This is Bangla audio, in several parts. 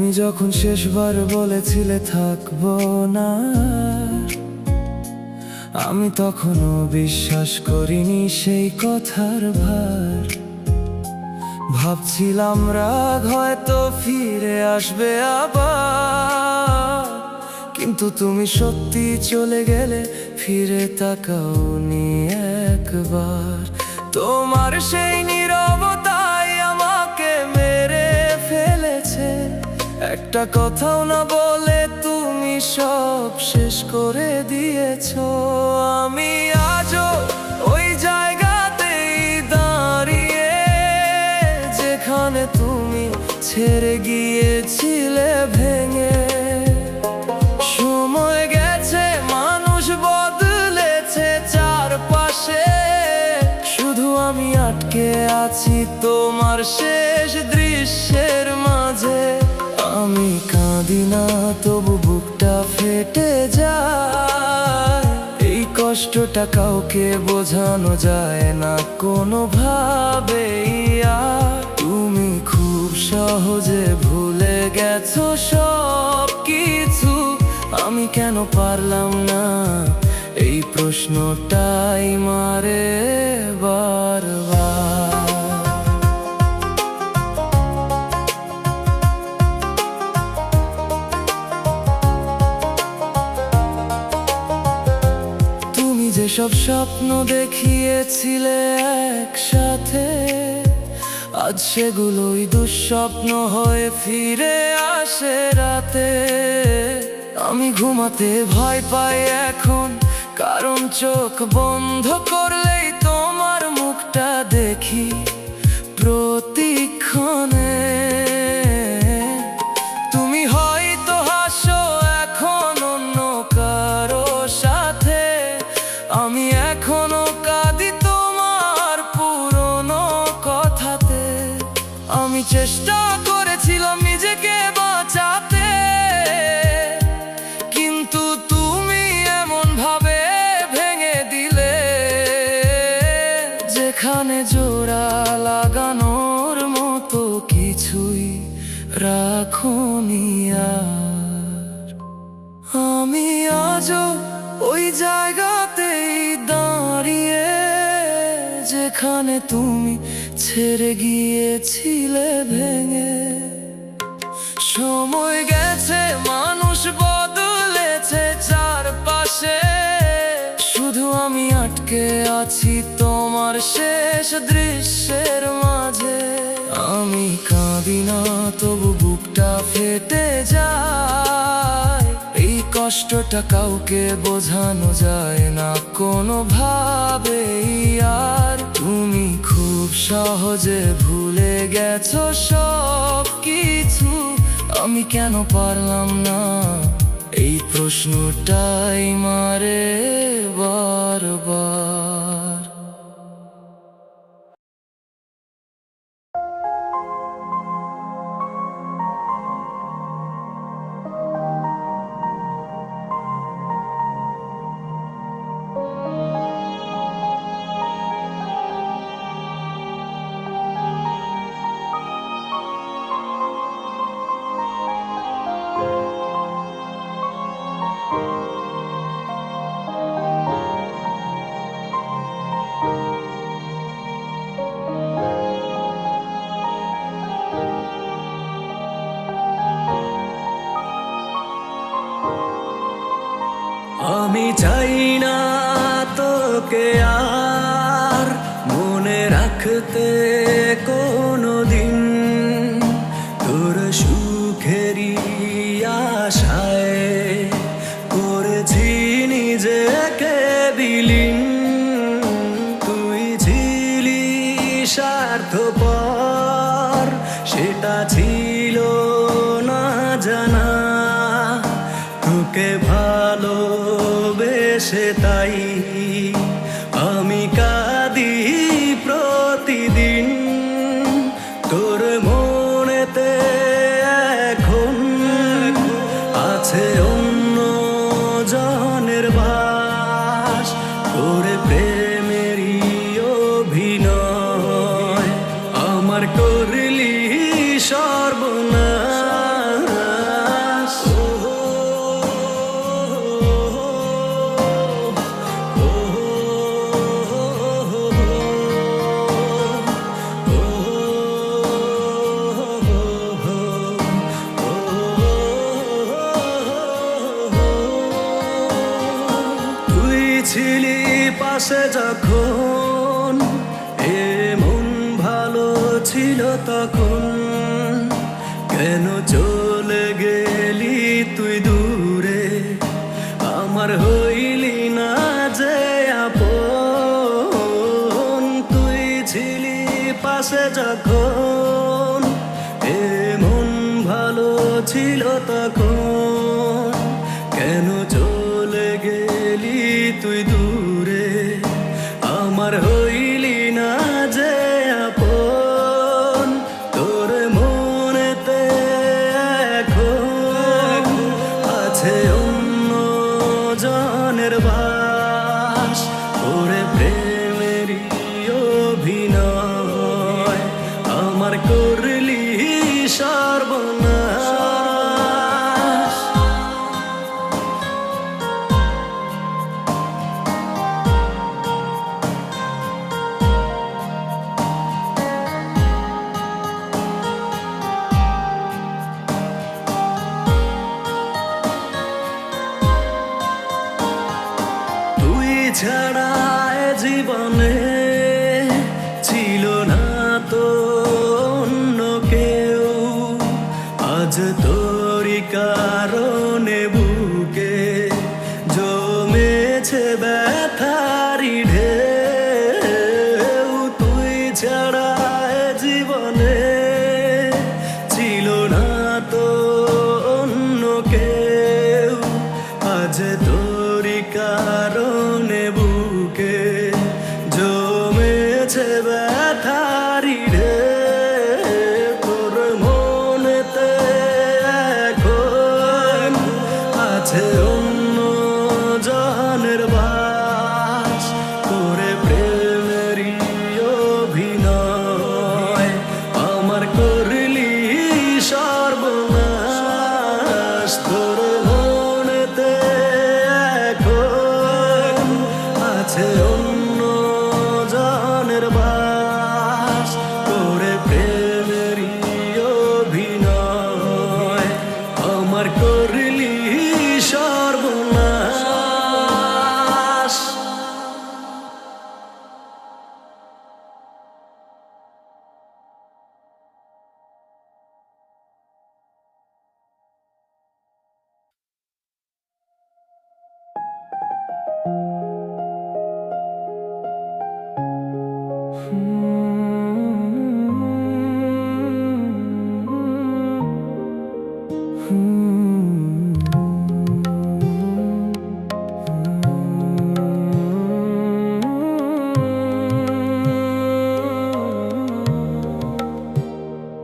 তুমি যখন শেষবার বলেছিলে থাকবো না, আমি তখনও বিশ্বাস করিনি সেই কথার ভার। ভাবছিলাম রাগ হয়তো ফিরে আসবে আবার, কিন্তু তুমি সত্যি চলে গেলে ফিরে তাকাওনি একবার। তোমার সেই নীরবতাই আমাকে মেরে ফেলেছে, একটা কথাও না বলে তুমি সব শেষ করে দিয়েছো। আমি আজও ওই জায়গাতেই দাঁড়িয়ে, যেখানে তুমি ছেড়ে গিয়েছিলে ভেঙে। সময় গেছে, মানুষ বদলেছে চারপাশে, শুধু আমি আটকে আছি তোমার শেষ দৃশ্যের মাঝে। আমি কাঁদি না তবু বুকটা ফেটে যায়, এই কষ্টটা কাউকে বোঝানো যায় না কোনোভাবেই। আর তুমি খুব সহজে ভুলে গেছো সব কিছু, আমি কেন পারলাম না এই প্রশ্নটাই মারে বারবার। যেসব স্বপ্ন দেখিয়েছিলে একসাথে, আজ সেগুলোই দুঃস্বপ্ন হয়ে ফিরে আসে রাতে। আমি ঘুমাতে ভয় পাই এখন, কারণ চোখ বন্ধ করলেই তোমার মুখটা দেখি প্রতিক্ষণে। তুমি হয়তো হাসো এখন অন্য কারো সাথে, আমি এখনো কাঁদি তোমার পুরনো কথাতে। আমি চেষ্টা করেছিলাম নিজেকে বাঁচাতে, কিন্তু তুমি এমন ভাবে ভেঙে দিলে, যেখানে জোড়া লাগানোর মতো কিছুই রাখোনি আর। আমি আজও ওই জায়গাতেই দাঁড়িয়ে, যেখানে তুমি ছেড়ে গিয়েছিলে ভেঙে। সময় গেছে, মানুষ বদলেছে চারপাশে, শুধু আমি আটকে আছি তোমার শেষ দৃশ্যের মাঝে। আমি কাঁদি না তবু বুকটা ফেটে যায়, এই কষ্টটা কাউকে বোঝানো যায় না কোনোভাবেই। আর তুমি খুব সহজে ভুলে গেছো সব কিছু, আমি কেন পারলাম না এই প্রশ্নটাই মারে বারবার। আমি চাই না তোকে আর মনে রাখতে কোনোদিন, তোর সুখেরই আশায় করেছি নিজেকে বিলীন। তুই ছিলি স্বার্থপর, সেটা ছিল না জানা। তোকে ভালোবেসে তাই আমি কাঁদি প্রতিদিন। তোর মনেতে এখন আছে অন্য জনের বাস, তোর প্রেমেরই অভিনয় আমার করলি সর্বনাশ। পাশে যখন এমন ভালো ছিল তখন কেন চলে গেলি তুই দূরে আমার হইলি না যে আপন তুই ছিলি পাশে যখন এমন ভালো ছিল তখন কেন চলে গেলি তুই দূরে আমার হইলি না যে আপন তোর মনেতে এখন আছে অন্য জনের বাস ওরে প্রেমেরই অভিনয় আমার করলি সর্বনাশ তুই ছাড়া এ জীবনে ছিল না তো অন্য কেউ আজ তোরই কারণে বুকে জমেছে ব্যথারি ঢেউ তুই ছাড়া এ জীবনে ছিল না তো অন্য কেউ আজ তোরই কারণে বুকে জমেছে ব্যথারি ঢেউ তোর মনেতে এখন আছে অন্য জনের বাস করে প্রেমেরই অভিনয় আমার করলি সর্বনাশ তোর মনেতে এখন আছে অন্য জনের বাস করে প্রেমেরই অভিনয় আমার করলি সর্বনাশ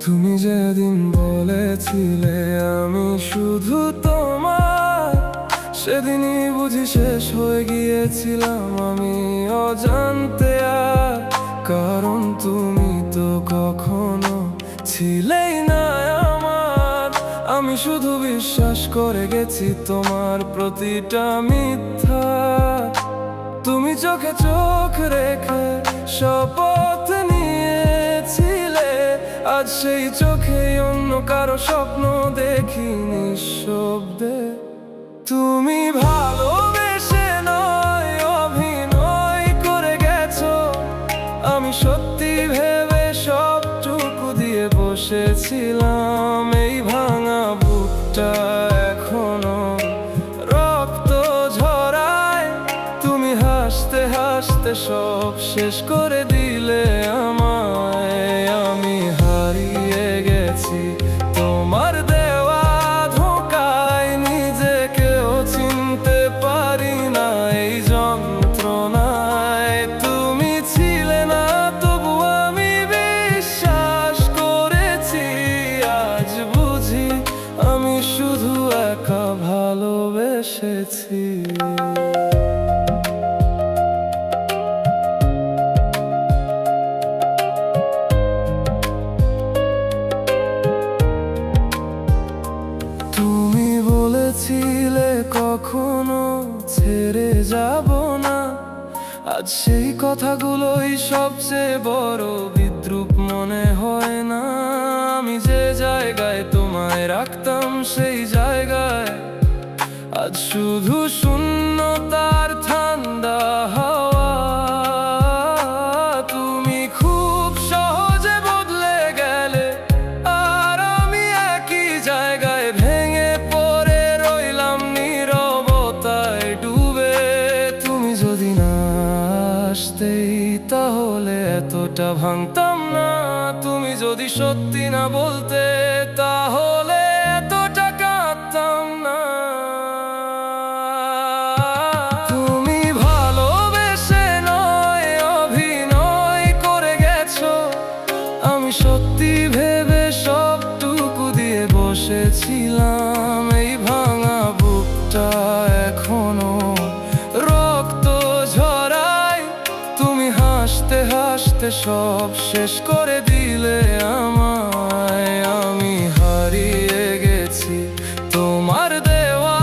তুমি যেদিন বলেছিলে আমি শুধু তোমার সেদিনই বুঝি শেষ হয়ে গিয়েছিলাম আমি অজান্তে আর কারণ তুমি তো কখনো ছিলেই না আমার আমি শুধু বিশ্বাস করে গেছি তোমার প্রতিটা মিথ্যা তুমি চোখে চোখ রেখে শপথ নিয়েছিলে আজ সেই চোখে অন্য কারো স্বপ্ন দেখি নিঃশব্দে তুমি ভালোবেসে নয় অভিনয় করে গেছো আমি সত্যি ভেবে সবটুকু দিয়ে বসেছিলাম এই ভাঙা বুকটা এখনো রক্ত ঝরায় তুমি হাসতে হাসতে সব শেষ করে দিলে আমায় আমি হারিয়ে গেছি তোমার দেওয়া ধোঁকায় নিজেকেও চিনতে পারি না এই যন্ত্রণায় তুমি ছিলে না তবু আমি বিশ্বাস করেছি আজ বুঝি আমি শুধু একা ভালোবেসেছি ছিলে কখনো ছেড়ে যাব না আজ সেই কথাগুলোই সবচেয়ে বড় বিদ্রূপ মনে হয় না আমি যে জায়গায় তোমায় রাখতাম সেই জায়গায় আজ শুধু শূন্যতার ঠান্ডা হাওয়া ভাঙতাম না। তুমি যদি সত্যি না বলতে, তাহলে এতটা কাঁদতাম না। তুমি ভালোবেসে নয়, অভিনয় করে গেছো। আমি সত্যি ভেবে সবটুকু দিয়ে বসেছিলাম। এই ভাঙা বুকটা এখনো রক্ত ঝরায়। তুমি হাসতে হাসতে সব শেষ করে দিলে আমায়। আমি হারিয়ে গেছি তোমার দেওয়া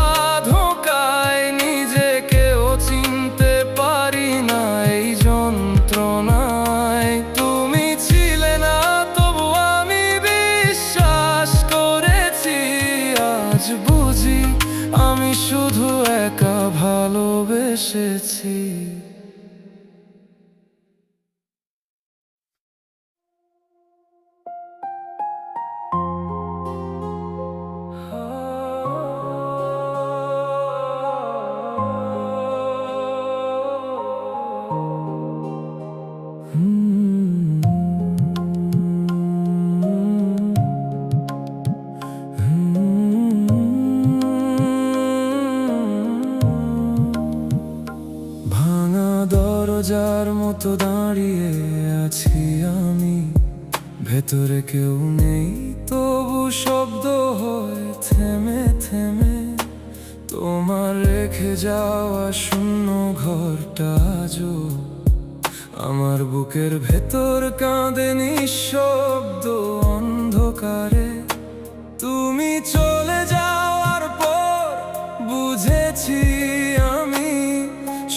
ধোঁকায়, নিজেকেও চিনতে পারি না এই যন্ত্রণায়। তুমি ছিলে না, তবু আমি বিশ্বাস করেছি। আজ বুঝি আমি শুধু একা ভালোবেসেছি। ভাঙা দরজার মতো দাঁড়িয়ে আছি আমি, ভেতরে কেউ নেই তবু শব্দ হয় থেমে থেমে। তোমার রেখে যাওয়া শূন্য ঘরটা আজও আমার বুকের ভেতর কাঁদে নিঃশব্দ অন্ধকারে। তুমি চলে যাওয়ার পর বুঝেছি আমি,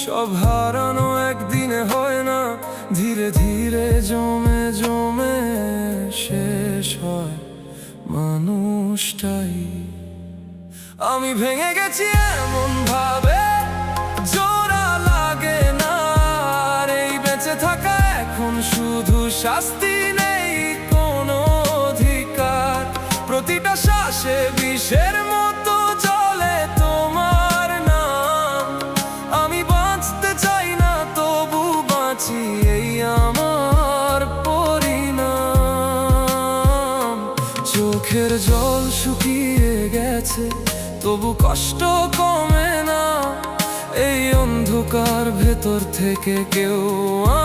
সব হারানো একদিনে হয় না, ধীরে ধীরে জমে জমে শেষ হয় মানুষটাই। আমি ভেঙে গেছি এমন ভাবে জোড়া লাগে না। আর এই বেঁচে থাকা এখন শুধু শাস্তি, নেই কোনো অধিকার। প্রতিটা শ্বাসে বিষের মতো চলে তোমার নাম। আমি বাঁচতে চাই না, তবু বাঁচি, এই আমার পরিণাম। চোখের জল শুকিয়ে গেছে, তবু কষ্ট কমে না। এই অন্ধকার ভেতর থেকে কেউ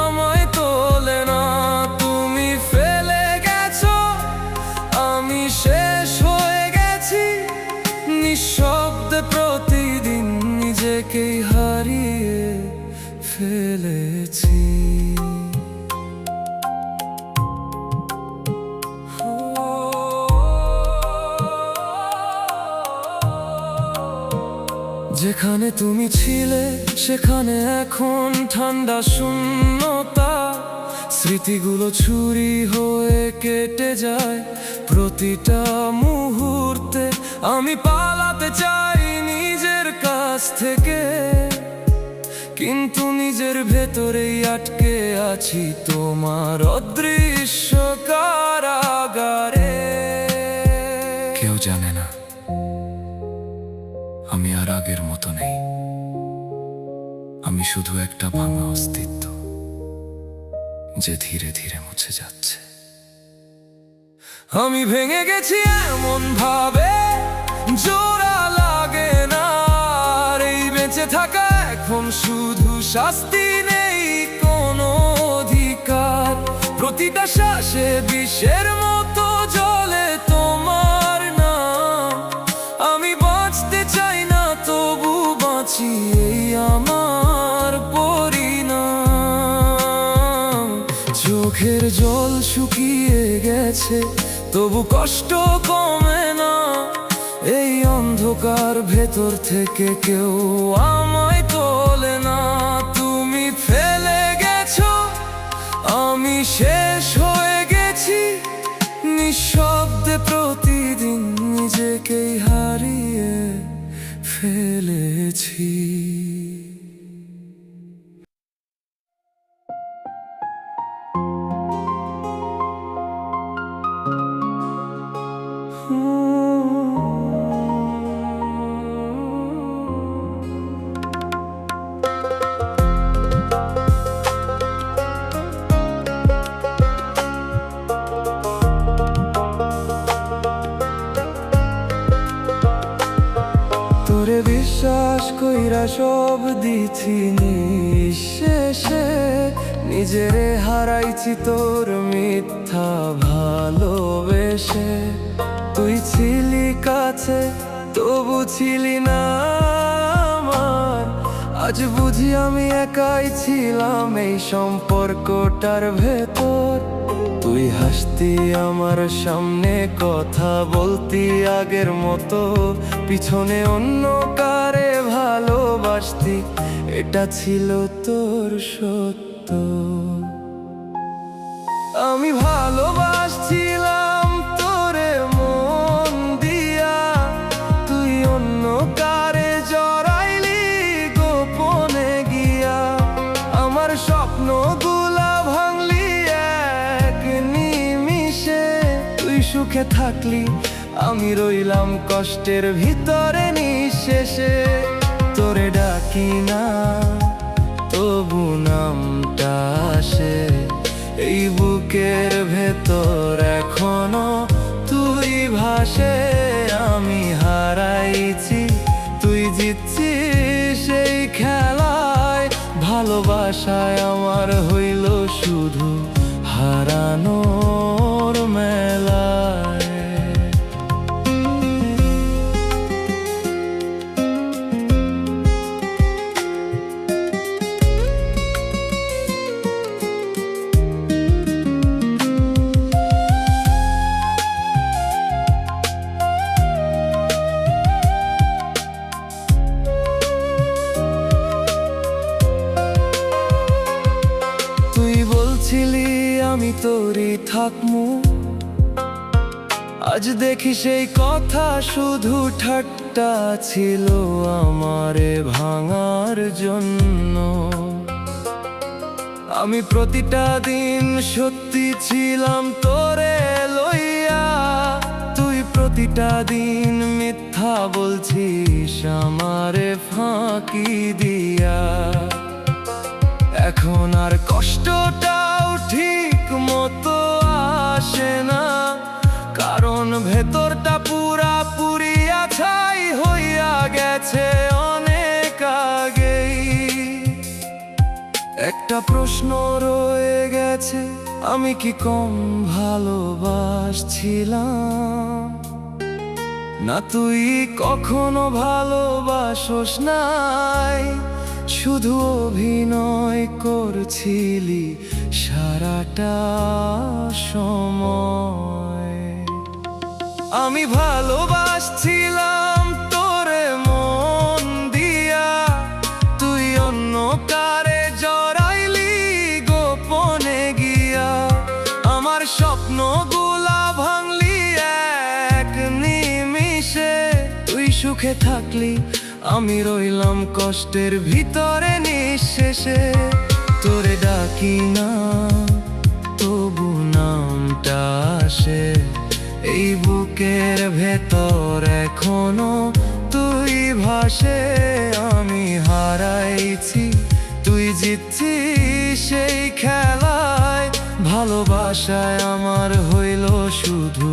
আমায় তোলে না। তুমি ফেলে গেছো, আমি শেষ হয়ে গেছি। নিঃশব্দে প্রতিদিন নিজেকেই হারিয়ে ফেলেছি। যেখানে তুমি ছিলে সেখানে এখন ঠান্ডা শূন্যতা। স্মৃতিগুলো ছুরি হয়ে কেটে যায় প্রতিটা মুহূর্তে। আমি পালাতে চাই নিজের কাছ থেকে, কিন্তু নিজের ভেতরেই আটকে আছি তোমার অদৃশ্য কারাগারে। কেউ জানে না আমি আর আগের মতো নেই। আমি শুধু একটা ভাঙা অস্তিত্ব যে ধীরে ধীরে মুছে যাচ্ছে। আমি ভেঙে গেছি এমন ভাবে জোড়া লাগে না। আর এই বেঁচে থাকা এখন শুধু শাস্তি, নেই কোনো অধিকার। প্রতিটা শ্বাসে বিষের মতো জ্বলে তোমার নাম। আমি বাঁচতে চাই না, তবু বাঁচি, এই আমার পরিণাম। চোখের জল শুকিয়ে গেছে, তবু কষ্ট কমে না। এই অন্ধকার ভেতর থেকে কেউ আমায় তোলে না। তুমি ফেলে গেছো, আমি শেষ হয়ে গেছি। নিঃশব্দে প্রতিদিন নিজেকেই হারিয়ে ফেলেছি। তোরে বিশ্বাস কইরা সব দিছি নিঃশেষে, নিজেরে হারাইছি তোর মিথ্যা ভালোবেসে। তুই ছিলি কাছে তবু ছিলি না আমার, আজ বুঝি আমি একাই ছিলাম এই সম্পর্কটার ভেতর। তুই হাসতি আমার সামনে, কথা বলতি আগের মতো, পিছনে অন্য কারে ভালোবাসতি, এটা ছিল তোর সত্য। আমি ভালোবাসছিলাম তোরে মন দিয়া, তুই অন্য কারে জড়াইলি গোপনে গিয়া। আমার স্বপ্নগুলা ভাঙলি এক নিমিষে, তুই সুখে থাকলি আমি রইলাম কষ্টের ভিতরে নিঃশেষে। তোরে ডাকি না তবু নামটা আসে, এই বুকের ভেতর এখনো তুই ভাসে। আমি হারাইছি তুই জিতছিস সেই খেলায়, ভালোবাসায় আমার হইল শুধু হারানোর মেলায়। ছিলি আমি তোরই থাকমু, আজ দেখি সেই কথা শুধু ঠাট্টা ছিল আমারে ভাঙার জন্য। আমি প্রতিটা দিন সত্যি ছিলাম তোরে লইয়া, তুই প্রতিটা দিন মিথ্যা বলছিস আমারে ফাঁকি দিয়া। এখন আর কষ্টটাও ঠিক মতো আসে না, কারণ ভেতরটা পুরাপুরি আছাই হইয়া গেছে অনেক আগেই। একটা প্রশ্ন রয়ে গেছে, আমি কি কম ভালোবাসছিলাম? না তুই কখনো ভালোবাসোস নাই, শুধু অভিনয় করছিলি সারাটা সময়। আমি ভালোবাসছিলাম তোরে মন দিয়া, তুই অন্য কারে জড়াইলি গোপনে গিয়া। আমার স্বপ্নগুলা ভাঙলি এক নিমিষে, তুই সুখে থাকলি আমি রইলাম কষ্টের ভিতরে নিঃশেষে। তোরে ডাকি না তবু নামটা আসে, এই বুকের ভেতর এখনো তুই ভাসে। আমি হারাইছি তুই জিতছিস সেই খেলায়, ভালোবাসায় আমার হইল শুধু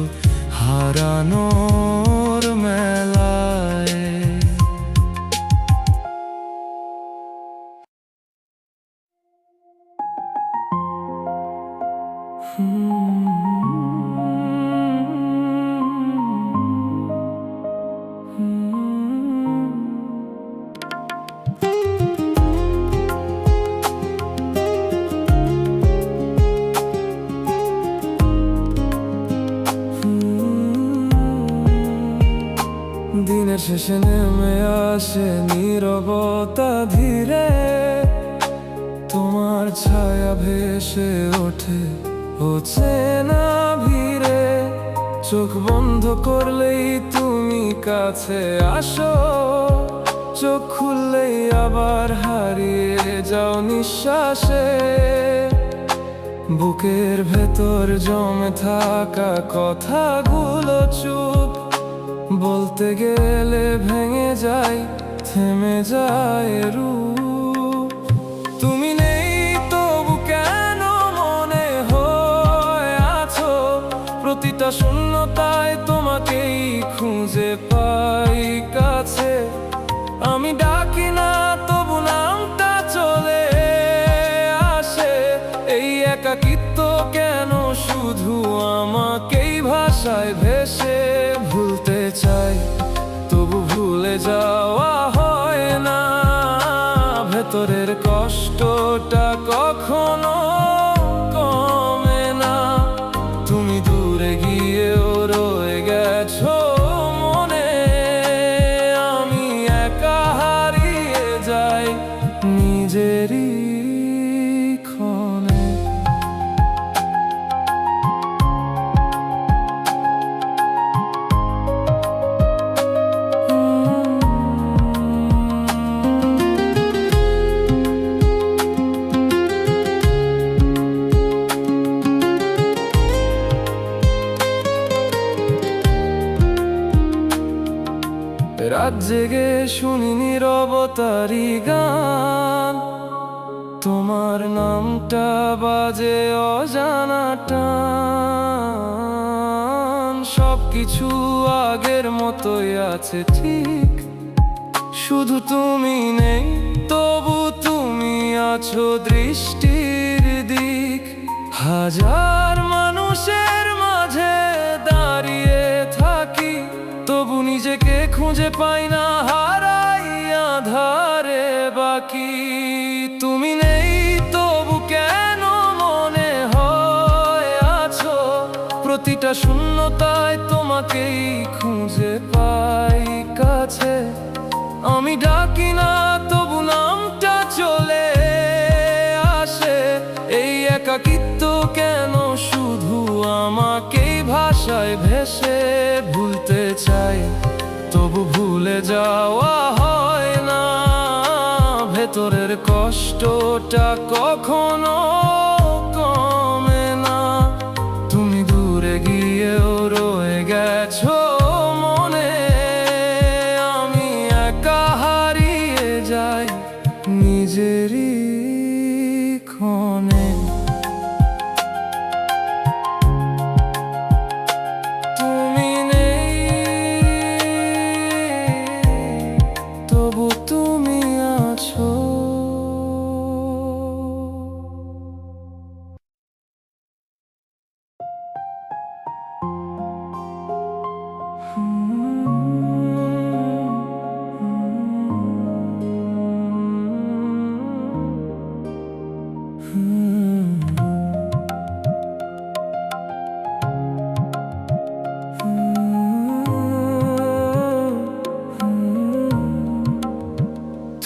হারানোর মেলায়। দিনের শেষে নেমে আসে নীরবতা ধীরে, তোমার ছায়া ভেসে ওঠে অচেনা ভিড়ে। চোখ বন্ধ করলেই তুমি কাছে আসো, চোখ খুললেই আবার হারিয়ে যাও নিঃশ্বাসে। বুকের ভেতর জমে থাকা কথাগুলো চুপ বলতে গেলে ভেঙে যায়, থেমে যায় রূপ। তুমি নেই তবু কেন মনে হয় আছো, প্রতিটা শূন্যতায় তোমাকেই খুঁজে পাই কাছে। আমি ডাকি না তবু নামটা চলে আসে। এই একাকিত্ব কেন শুধু আমাকেই ভাষায় ভেসে, ভুলতে চাই তবু ভুলে যাওয়া হয় না। ভেতরের কষ্টটা কখনো কমে না। তুমি দূরে গিয়েও রয়ে গেছো মনে, আমি একা হারিয়ে যাই নিজেরই ক্ষণে। রাত জেগে শুনি নীরবতারি গান, তোমার নামটা বাজে অজানা টান। সবকিছু আগের মতোই আছে ঠিক, শুধু তুমি নেই, তবু তুমি আছো দৃষ্টির দিক। হাজার মানুষের মাঝে দাঁড়িয়ে থাকি, তবু নিজেকে খুঁজে পাই না, হারাই আধারে বাকি। তুমি নেই তবু কেন মনে হয় আছো, প্রতিটা শূন্যতায় তোমাকেই খুঁজে পাই কাছে। আমি ডাকি না তবু নামটা চলে আসে। এই একাকিত্ব কেন শুধু আমাকেই ভাষায় ভেসে, ভুলতে চাই তবু ভুলে যাওয়া হয় না। ভেতরের কষ্টটা কখনো কমে না। তুমি দূরে গিয়েও রয়ে গেছো মনে, আমি একা হারিয়ে যাই নিজেরই ক্ষণে। তুমি নেই তবু তুমি আছো।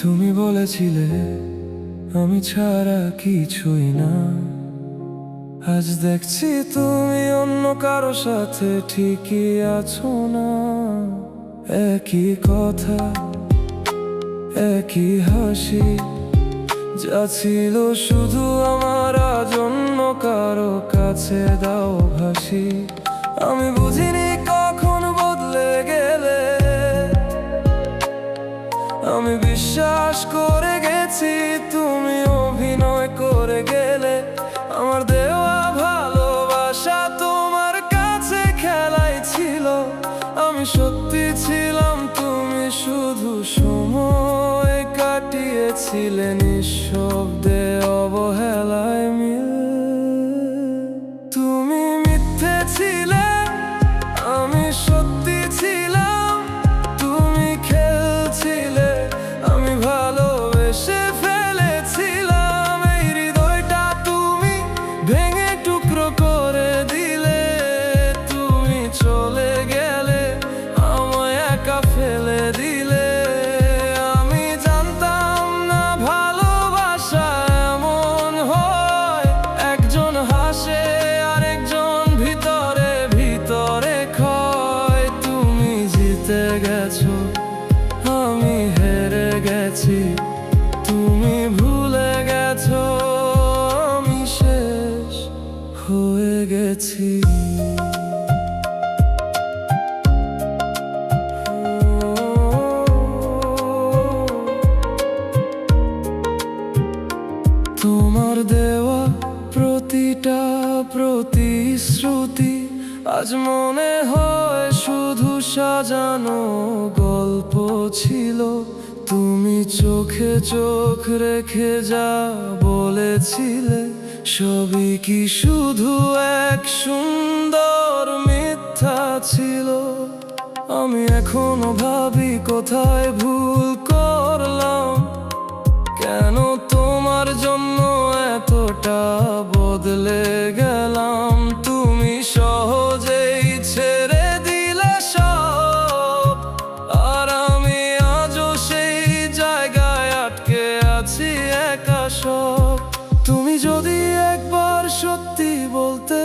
তুমি বলেছিলে আমি ছাড়া কিছুই না, আজ দেখছি তুমি অন্য কারো সাথে ঠিকই আছো না। একই কথা, একই হাসি, যা ছিল শুধু আমার আজ অন্য কারো কাছে দাও ভাসি। আমি বুঝিনি কখন বদলে গেলে, আমি বিশ্বাস করে গেছি তুমি অভিনয় করে গেলে। আমার দেওয়া ভালোবাসা তোমার কাছে খেলাই ছিল, আমি সত্যি ছিলাম, তুমি শুধু সময় কাটিয়েছিলে নিঃশব্দে অবহেলায় মিল। তুমি মিথ্যে ছিলে, আমি সত্যি ছিলাম, তুমি খেলছিলে, আমি ভালোবেসে ফেলেছিলাম। এই হৃদয়টা তুমি ভেঙে টুকরো করে দিলে, তুমি চলে গেলে, আমায় একা ফেলে দিলে। আমি জানতাম না ভালোবাসা এমন হয়, একজন হাসে আর একজন ভিতরে ভিতরে ক্ষয়। তুমি জিতে গেছো, আমি হেরে গেছি, তুমি ভুলে গেছো, আমি শেষ হয়ে গেছি। তোমার দেওয়া প্রতিটা প্রতিশ্রুতি আজ মনে হয় শুধু সাজানো গল্প ছিল। তুমি চোখে চোখ রেখে যা বলেছিলে, সবই কি শুধু এক সুন্দর মিথ্যা ছিল? আমি এখনো ভাবি কোথায় ভুল করলাম, কেন তোমার জন্য এতটা বদলে গেলাম। তুমি সহজেই ছেড়ে দিলে সব, আর আমি আজও সেই জায়গায় আটকে আছি একা সব। তুমি যদি একবার সত্যি বলতে,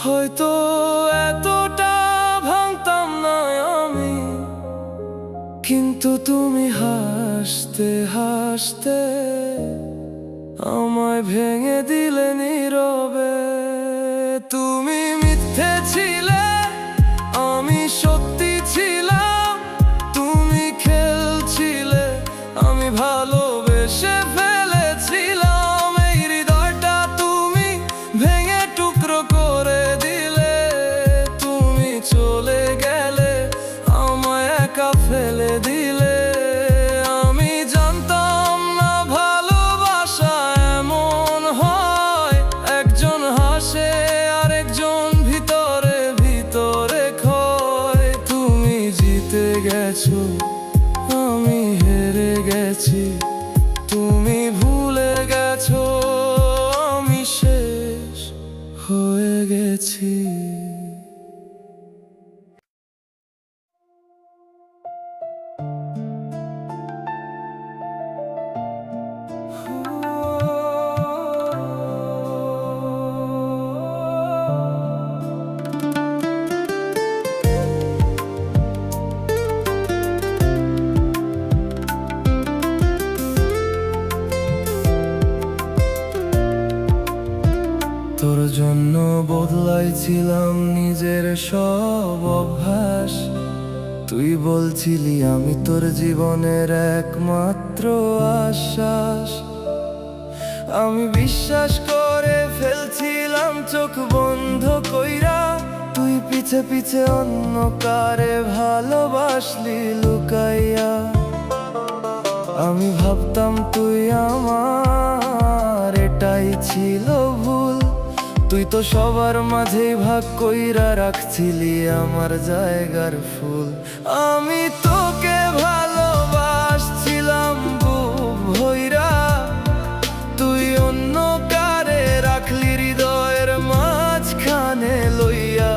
হয়তো এতটা ভাঙতাম না আমি। কিন্তু তুমি হাসতে হাসতে আমায় ভেঙে দিলে নীরবে। তুমি মিথ্যে ছিলে, আমি সত্যি ছিলাম। তুমি খেলছিলে, আমি ভালোবেসে ফেলেছিলাম। এই হৃদয়টা তুমি ভেঙে টুকরো করে দিলে। তুমি চলে গেলে, আমায় একা ফেলে দিলে। আমি জানতাম না ভালোবাসা এমন হয়, একজন হাসে আর একজন ভিতরে ভিতরে ক্ষয়। তুমি জিতে গেছো, আমি হেরে গেছি। তুমি ভুলে গেছো, আমি শেষ হয়ে গেছি। তোর জন্য বদলাইছিলাম নিজের সব অভ্যাস। তুই বলছিলি আমি তোর জীবনের একমাত্র আশ্বাস। আমি বিশ্বাস করে ফেলছিলাম চোখ বন্ধ কইরা। তুই পিছে পিছে অন্য কারে ভালোবাসলি লুকাইয়া। আমি ভাবতাম তুই আমার, এটাই ছিল ভুল। তুই তো সবার মাঝেই ভাগ কইরা রাখছিলি আমার জায়গার ফুল। আমি তোকে ভালোবাসছিলাম বুক ভইরা, তুই অন্য কারে রাখলি হৃদয়ের মাঝখানে লইয়া।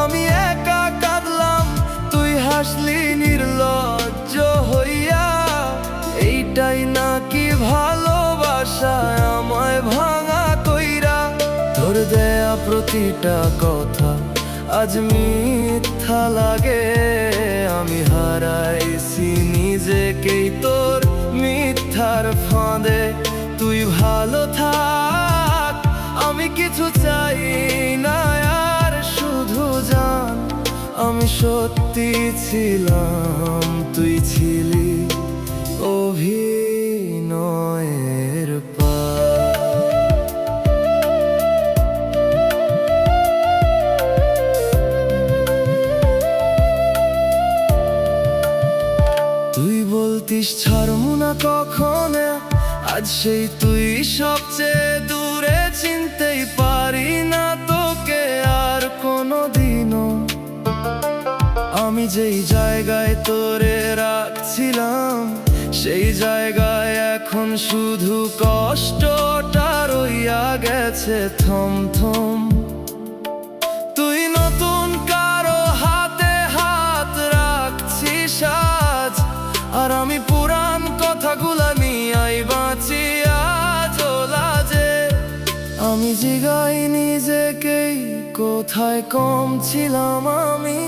আমি একা কাঁদলাম, তুই হাসলি নির্লজ্জ হইয়া। এইটাই নাকি ভালোবাসা, আমায় ভাঙা কইরা। তোর দেয়া প্রতিটা কথা আজ মিথ্যা লাগে। আমি হারাইছি নিজেকেই তোর মিথ্যার ফাঁদে। তুই ভালো থাক, আমি কিছু চাই না আর। শুধু জান আমি সত্যি ছিলাম, তুই ছিলি অভিনয়ের পার। তুই বলতিস ছাড়মু না কখনো, আজ সেই তুই সবচেয়ে দূরে। চিনতেই পারি না তোকে আর কোনোদিনও। আমি যেই জায়গায় তোরে রাখছিলাম, সেই জায়গায় এখন শুধু কষ্টটা রইয়া গেছে থম থম। তুই নতুন কারো হাতে হাত রাখছিস আজ, আর আমি পুরান কথাগুলা নিয়াই বাঁচি আজ লাজে। আমি জিগাই নিজেকেই কোথায় কম ছিলাম আমি।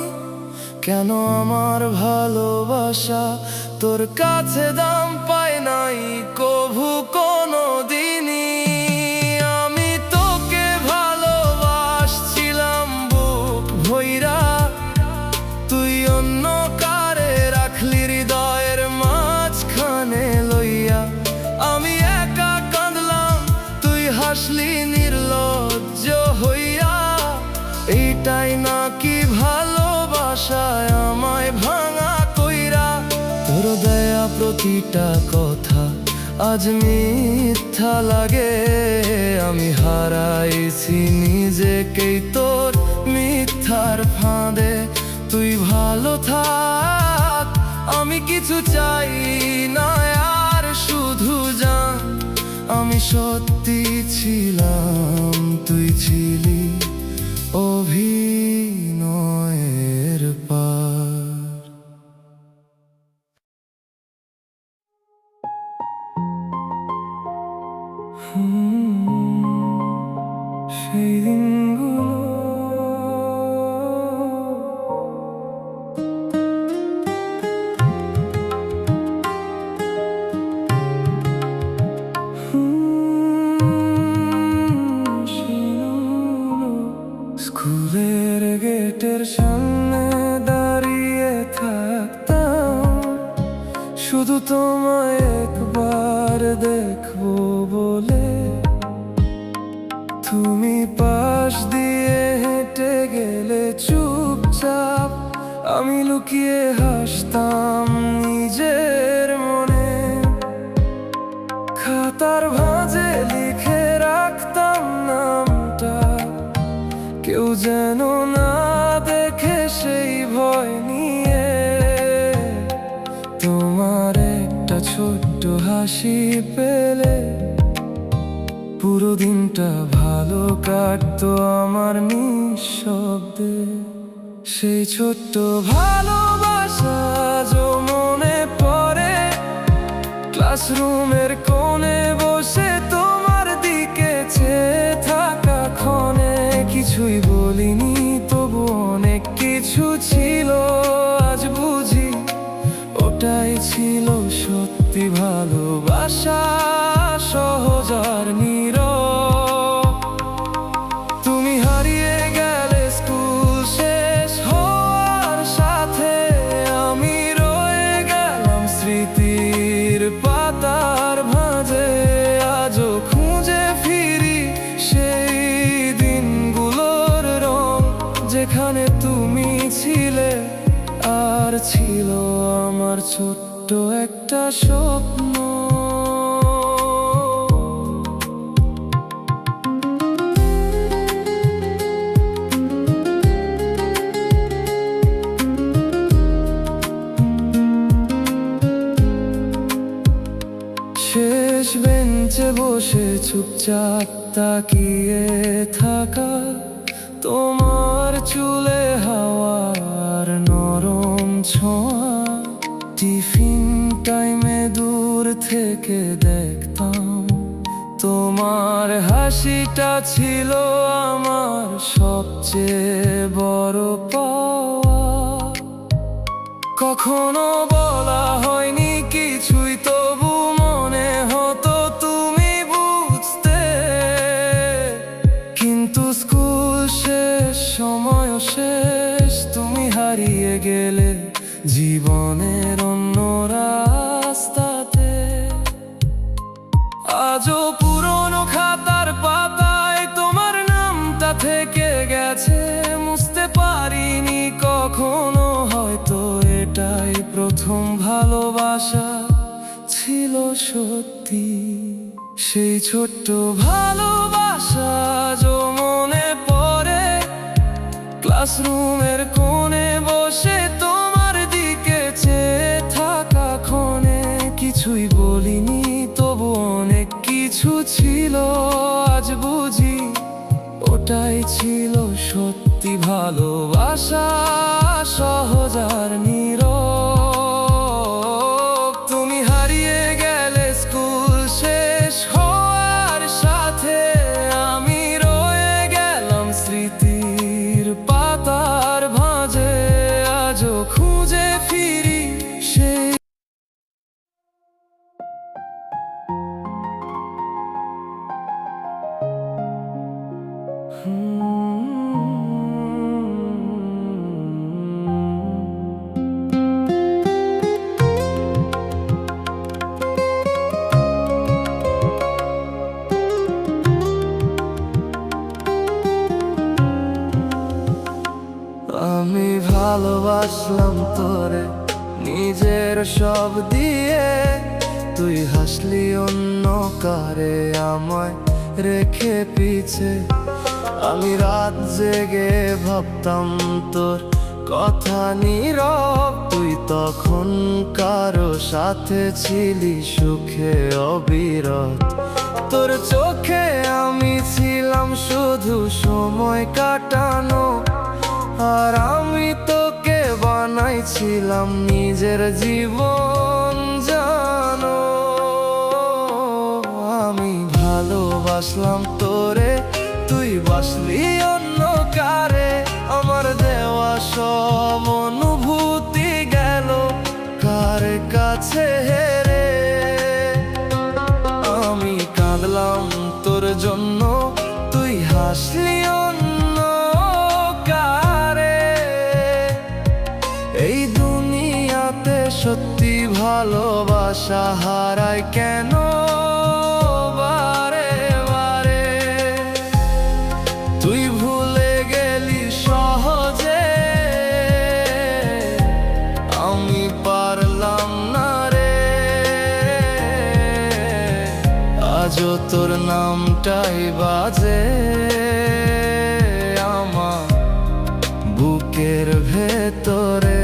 কেন আমার ভালোবাসা তোর কাছে দাম পায় নাই কভু কোনো দিনই। আমি তোকে ভালোবাসছিলাম বুক ভইরা, তুই অন্য কারে রাখলি হৃদয়ের মাঝখানে লইয়া। আমি একা কাঁদলাম, তুই হাসলি নির্লজ্জ হইয়া। এইটাই নাকি ভালোবাসায় আমায় ভাঙা কইরা। তোর দয়া প্রতিটা কথা আজ মিথ্যা লাগে। আমি হারাইছি নিজেকেই তোর মিথ্যার ফাঁদে। তুই ভালো থাক, আমি কিছু চাই না আর, শুধু জান আমি সত্যি ছিলাম, তুই ছিলি অভিনয়ের পার। সেই দিনগুলো স্কুলের গেটের সামনে দাঁড়িয়ে থাকতাম, শুধু তোমায় একবার দেখবো বলে। তুমি পাশ দিয়ে হেঁটে গেলে চুপচাপ, আমি লুকিয়ে হাসতাম নিজের মনে। খাতার ভাঁজে লিখে রাখতাম নামটা, কেউ যেন না দেখে সেই ভয় নিয়ে। তোমার একটা ছোট্ট হাসি পেলে পুরো দিনটা ভালো কাটতো আমার নিঃশব্দে। সেই ছোট্ট ভালোবাসা আজও মনে পড়ে, ক্লাসরুমের কোণে বসে তোমার দিকে চেয়ে থাকা ক্ষণে। কিছুই বলিনি তবু অনেক কিছু ছিল, আজ বুঝি ওটাই ছিল সত্যি ভালোবাসা, সহজ আর নীরব। তুমি হারিয়ে গেলে স্কুল শেষ হওয়ার সাথে, আমি রয়ে গেলাম স্মৃতির পাতার ভাঁজে। আজও খুঁজে ফিরি সেই দিনগুলোর রং, যেখানে তুমি ছিলে আর ছিল আমার ছোট্ট একটা স্বপ্ন। শেষ বেঞ্চে বসে চুপচাপ তাকিয়ে থাকা, তোমার চুলে হাওয়ার নরম ছোঁয়া। টিফিন টাইমে দূর থেকে দেখতাম, তোমার হাসিটা ছিল আমার সবচেয়ে বড় পাওয়া। কখনো বলা হয়নি কিছুই, তবু মনে হতো তুমি বুঝতে। কিন্তু স্কুল শেষ, সময়ও শেষ, তুমি হারিয়ে গেলে জীবনের অন্য রাস্তাতে। আজও পুরনো খাতার পাতায় তোমার নামটা থেকে গেছে, মুছতে পারিনি কখনো। হয়তো এটাই প্রথম ভালোবাসা ছিল সত্যি, সেই ছোট্ট ভালোবাসা আজও মনে পড়ে। ক্লাসরুমের কোণে বসে তোমার দিকে চেয়ে থাকা ক্ষণে। কিছুই বলিনি তবু অনেক কিছু ছিল, আজ বুঝি ওটাই ছিল সত্যি ভালোবাসা, সহজ আর নীরব। তুমি হারিয়ে গেলে স্কুল শেষ হওয়ার সাথে, আমি রয়ে গেলাম স্মৃতির পাতার ভাঁজে। আজও খুঁজে ফিরি সেই আমি ভালোবাসলাম তোরে নিজের সব দিয়ে। তুই হাসলি অন্য কারে আমায় রেখে পিছে। আমি রাত জেগে ভাবতাম তোর কথা নীরব, তুই তখন কারো সাথে ছিলি সুখে অবিরত। তোর চোখে আমি ছিলাম শুধু সময় কাটানো, আর আমি তোকে বানাইছিলাম নিজের জীবন জানো। আমি ভালোবাসলাম তোরে, তুই বাসলি অন্য কারে। আমার দেওয়া সব অনুভূতি গেল কার কাছে হেরে। আমি কাঁদলাম তোর জন্য, তুই হাসলি অন্য কারে। এই দুনিয়াতে সত্যি ভালোবাসা হারায় কেন বারে বারে? তুই ভুলে গেলি সহজে, আমি পারলাম না রে। আজও তোর নামটাই বাজে আমার বুকের ভেতরে।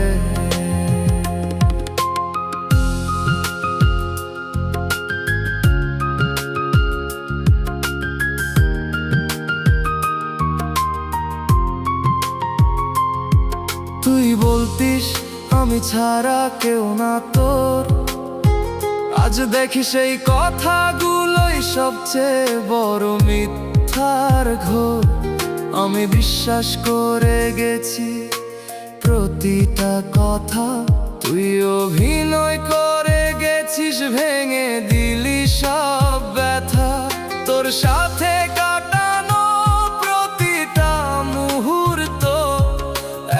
তুই বলতিস আমি ছাড়া কেউ না তোর, আজ দেখি সেই কথাগুলোই সবচেয়ে বড় মিথ্যার ঘোর। আমি বিশ্বাস করে গেছি প্রতিটা কথা, তুই অভিনয় করে গেছিস, ভেঙে দিলি সব ব্যথা। তোর সাথে কাটানো প্রতিটা মুহূর্ত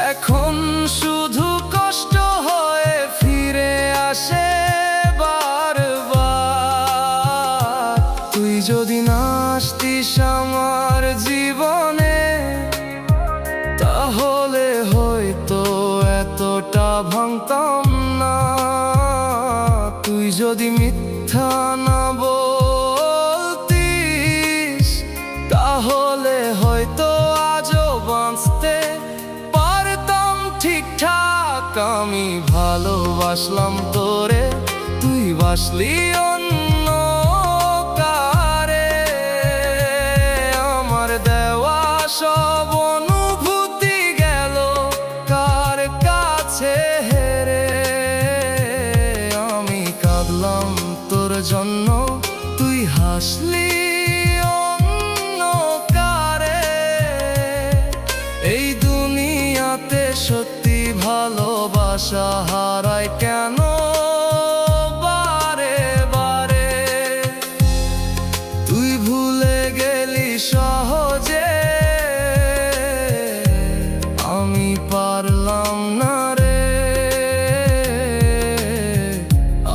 এখন শুধু কষ্ট হয়ে ফিরে আসে বারবার। তুই যদি না আসতিস আমার জীবনে, তাহলে হয়তো এতটা ভাঙতাম না। তুই যদি মিথ্যা না বলতিস, তাহলে হয়তো আজও বাঁচতে পারতাম ঠিকঠাক। আমি ভালোবাসলাম তোরে, তুই বাসলি অন্য কারে। আমার দেওয়া সব অনুভূতি গেল কার কাছে হেরে। আমি কাঁদলাম তোর জন্য, তুই হাসলি অন্য কারে। এই দুনিয়াতে সত্যি ভালোবাসা হারায় কেন বারে বারে? তুই ভুলে গেলি সহজে, আমি পারলাম না রে।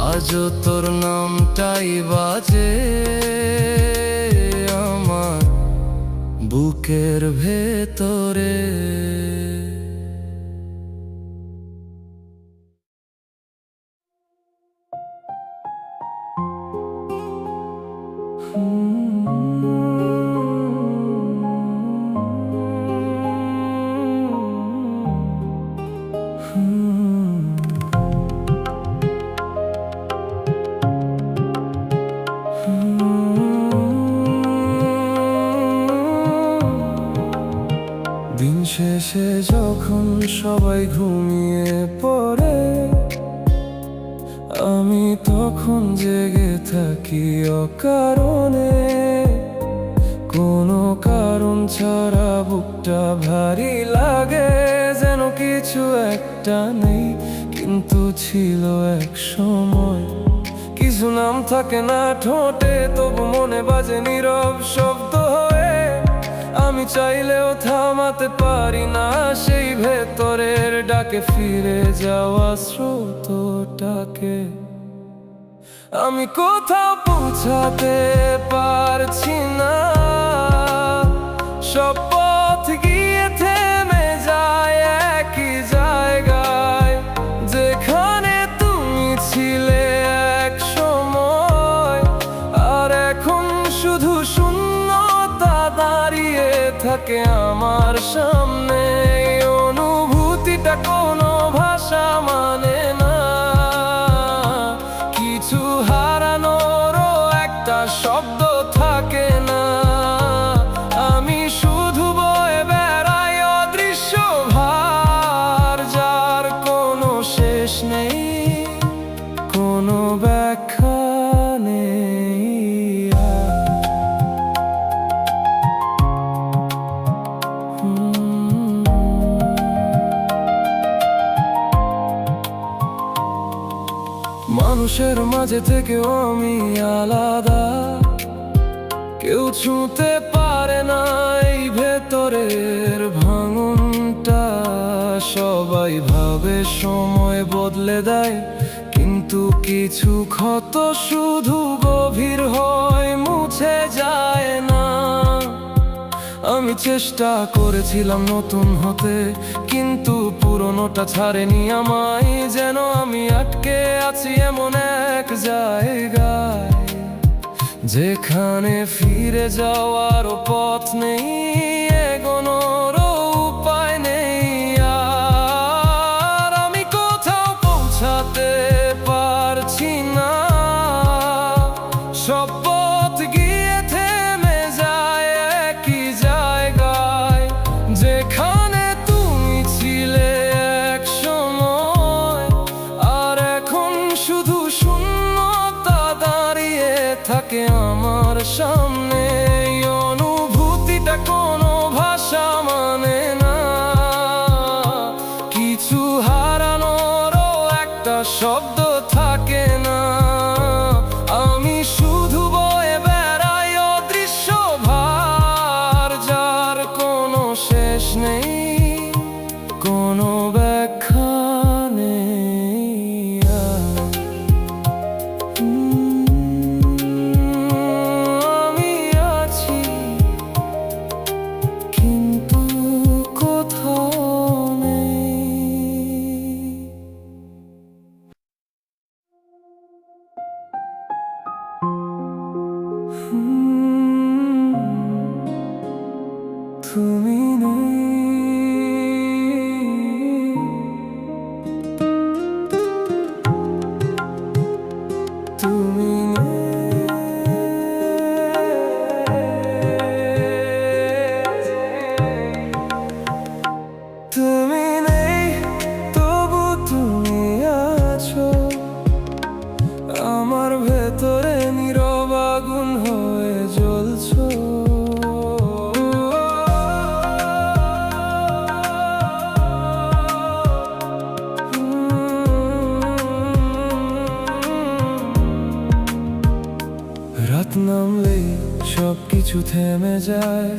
আজও তোর নামটাই বাজে আমার বুকের ভেতরে। দিন শেষে যখন সবাই ঘুমিয়ে পড়ে, আমি তখন জেগে থাকি অকারণে। কোনো কারণ ছাড়া বুকটা ভারী লাগে, যেন কিছু একটা নেই কিন্তু ছিল এক সময়। কিছু নাম থাকে না ঠোঁটে, তবু মনে বাজে নীরব শব্দ হয়ে। আমি চাইলেও থামাতে পারি না সেই ভেতরের ডাকে, ফিরে যাওয়া স্রোতটাকে। আমি কোথাও পৌঁছাতে পারছি না, সব পথ গিয়ে থেমে যায় একই জায়গায়, যেখানে তুমি ছিলে এক সময়। শেষ নেই, কোনো ব্যাখ্যা নেই আর। মানুষের মাঝে থেকেও আমি আলাদা, কেউ ছুঁতে পারে না এই ভেতরের ভাঙনটা। সবাই ভাবে সময় বদলে দেয়, কিন্তু কিছু ক্ষত শুধু গভীর হয়, মুছে যায় না। আমি চেষ্টা করেছিলাম নতুন হতে, কিন্তু পুরনোটা ছাড়েনি আমায়। যেন আমি আটকে আছি এমন এক জায়গায়, যেখানে ফিরে যাওয়ারও পথ নেই, এগোনোরও উপায় নেই আর। আমি কোথাও পৌঁছাতে পারছি না, সব পথ গিয়ে থেমে যায় একই জায়গায়, যেখানে তুমি ছিলে এক সময়। আর এখন শুধু শূন্যতা দাঁড়িয়ে থাকে আমার সামনে। এই অনুভূতিটা কোনো ভাষা মানে না, কিছু হারানোরও একটা শব্দ থাকে না। আমি শুধু বয়ে বেড়াই অদৃশ্য ভার, যার কোনো শেষ নেই, কোনো ব্যাখ্যা নেই আর। আমি আছি, কিন্তু কোথাও নেই। তুমি নেই, তুমি তুমি নেই, তবু তুমি আছো আমার ভেতরে, নীরব আগুন হয়ে জ্বলছো। রাত নামলেই সবকিছু থেমে যায়,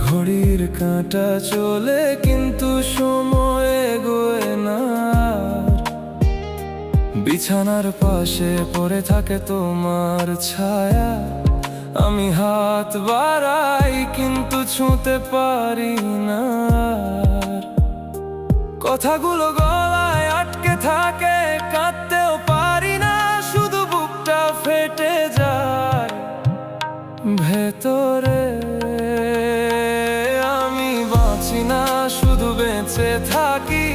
ঘড়ির কাঁটা চলে কিন্তু সময় এগোয় না আর। বিছানার পাশে পড়ে থাকে তোমার ছায়া, আমি হাত বাড়াই কিন্তু ছুঁতে পারি না আর। কথাগুলো গলায় আটকে থাকে, কাঁদতেও পারি না, শুধু বুকটা ফেটে যায় ভেতরে। আমি বাঁচি না, শুধু বেঁচে থাকি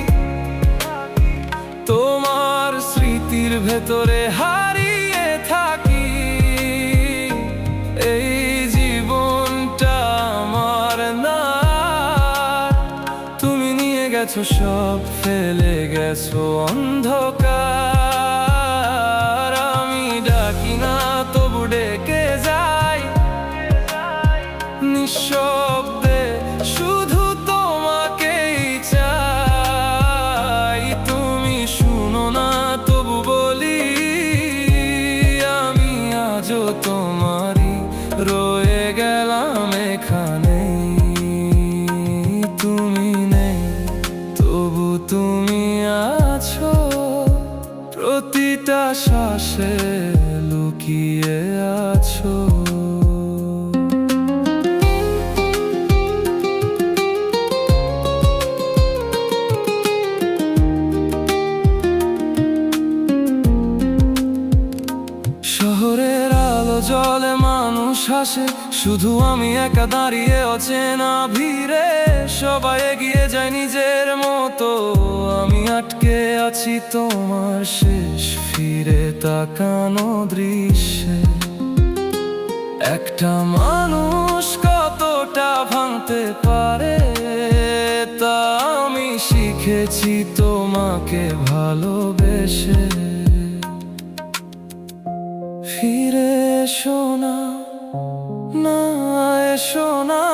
তোমার স্মৃতির ভেতরে, হারিয়ে থাকি। এই জীবনটা আমার না, তুমি নিয়ে গেছো সব, ফেলে গেছো অন্ধকার। আমি ডাকি না, তবু ডেকে যাই নিঃশব্দে, শুধু তোমাকেই চাই। তুমি শুনো না, তবু বলি আমি আজও তোমারই, রয়ে গেলাম এখানেই। তুমি নেই, তবু তুমি আছো প্রতিটা শ্বাসে, লুকিয়ে আছো। শহরের আলো জলে মানুষ হাসে, শুধু আমি একা দাঁড়িয়ে অচেনা ভিড়ে। সবাই এগিয়ে যায় নিজের মতো, আমি আটকে আছি তোমার শেষ ফিরে তাকানো দৃশ্যে। একটা মানুষ কতটা ভাঙতে পারে, তা আমি শিখেছি তোমাকে ভালো। ভালোবেসে ফিরে এসো না, না এসো না,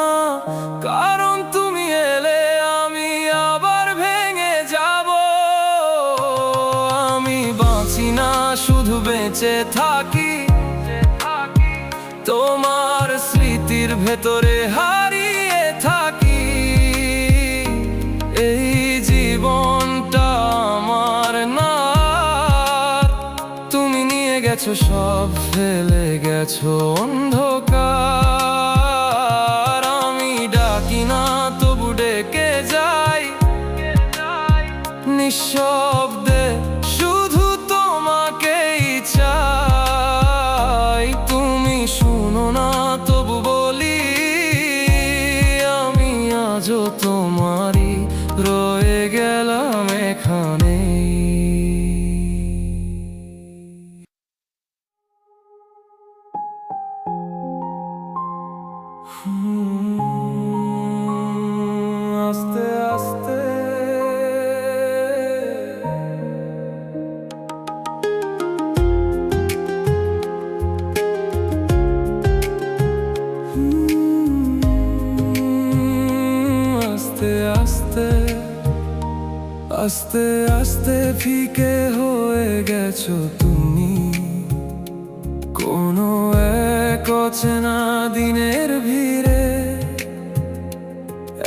কারণ তুমি এলে আমি আবার ভেঙে যাব। আমি বাঁচি না, শুধু বেঁচে থাকি তোমার স্মৃতির ভেতরে হারিয়ে থাকি। এই জীবনটা আমার না, তুমি নিয়ে গেছো সব, ফেলে গেছো অন্ধকার। আমি ডাকি না, তবু ডেকে যাই নিঃশব্দে, শুধু তোমাকেই চাই। তুমি শুনো না, তবু বলি আমি আজও তোমারই, রয়ে গেলাম এখানে। আস্তে আস্তে আস্তে আস্তে আস্তে আস্তে ফিকে হয়ে গেছো তুমি, কোনো এক অচেনা দিনের ভিড়ে।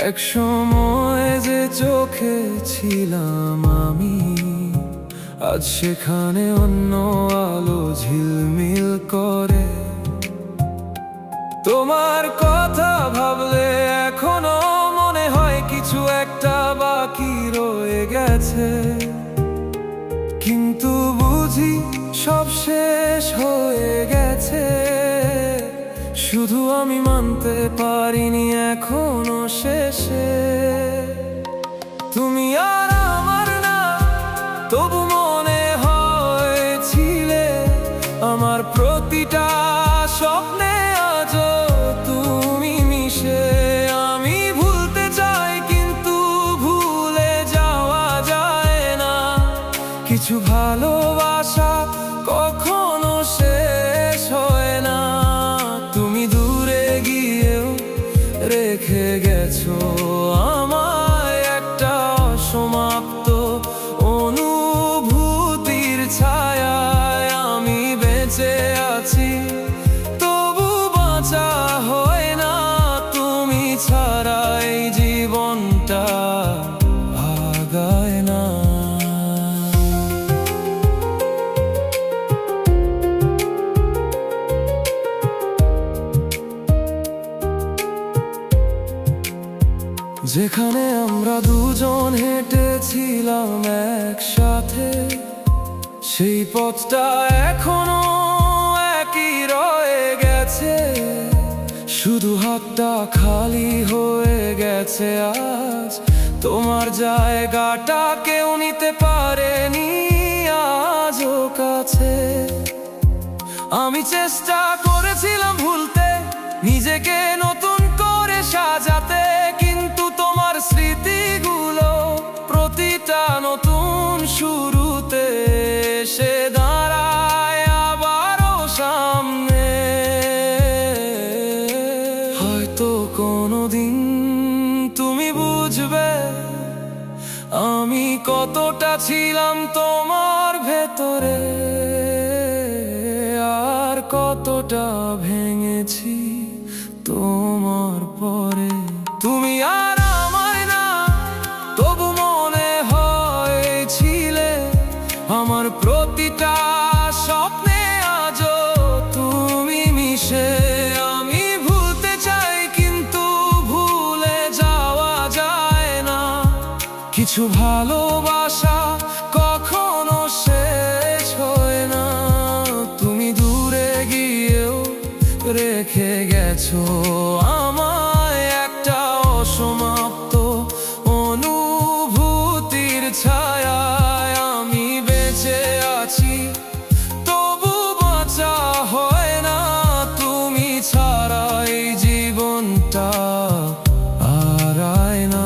এক সময় যে চোখে ছিলাম আমি, আজ সেখানে অন্য আলো ঝিলমিল করে। তোমার কথা ভাবলে এখনো মনে হয় কিছু একটা বাকি রয়ে গেছে, কিন্তু বুঝি সব শেষ হয়ে গেছে। শুধু আমি মানতে পারিনি এখনো শেষে তুমি আর আমার না, তবু মনে হয়েছিলে আমার প্রতিটা স্বপ্নে আজও তুমি মিশে। আমি ভুলতে চাই কিন্তু ভুলে যাওয়া যায় না, কিছু ভালোবাসা কখনো শেষ হয় না। তুমি দূরে গিয়েও রেখে গেছো আমায় একটা অসমাপ্ত অনুভূতির ছায়ায়। আমি বেঁচে আছি, তবু বাঁচা হয় না তুমি ছাড়া, এই জীবনটা আগায় না। যেখানে আমরা দুজন হেঁটেছিলাম একসাথে, সেই পথটা এখনো একই রয়ে গেছে, শুধু হাতটা খালি হয়ে গেছে আজ। তোমার জায়গাটা কেউ নিতে পারেনি আজও কাছে। আমি চেষ্টা করেছিলাম ভুলতে, নিজেকে নতুন করে সাজাতে, কিন্তু তোমার স্মৃতিগুলো প্রতিটা নতুন শুরুতে এসে দাঁড়ায় আবারও সামনে। হয়তো কোনোদিন তুমি বুঝবে আমি কতটা ছিলাম তোমার ভেতরে, আর কতটা ভেঙেছি তোমার পরে। তুমি আর আমার না, তবু মনে হয়েছিলে আমার প্রতিটা স্বপ্নে আজও তুমি মিশে। আমি ভুলতে চাই কিন্তু ভুলে যাওয়া যায় না, কিছু ভালোবাসা কখনো শেষ হয় না। তুমি দূরে গিয়েও রেখে গেছো আমায় একটা অসমাপ্ত অনুভূতির ছায়ায়। আমি বেঁচে আছি, তবু বাঁচা হয় না তুমি ছাড়া, এই জীবনটা আগায় না।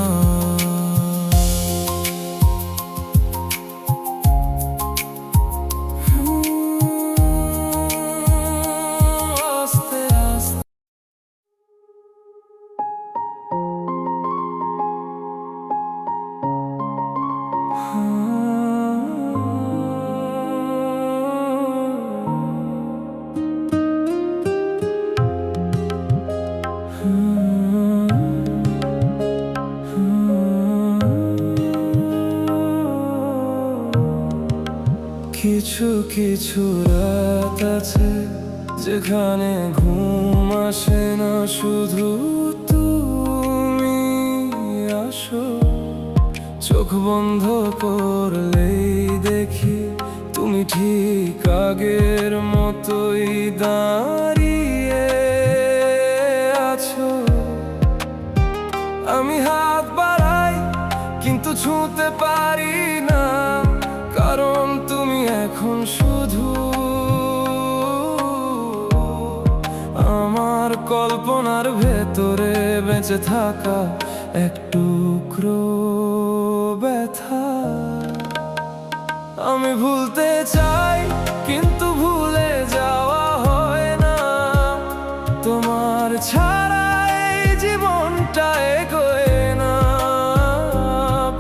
কিছু কিছু রাত আছে যেখানে ঘুম আসে না, শুধু তুমি আসো। চোখ বন্ধ করলেই দেখি তুমি ঠিক আগের মতোই দাঁড়িয়ে আছো। আমি হাত বাড়াই কিন্তু ছুঁতে পারি না, কারণ তুমি এখন শুধু আমার কল্পনার ভেতরে বেঁচে থাকা এক টুকরো ব্যথা। আমি ভুলতে চাই কিন্তু ভুলে যাওয়া হয় না, তোমার ছাড়া এই জীবনটা এগোয় না।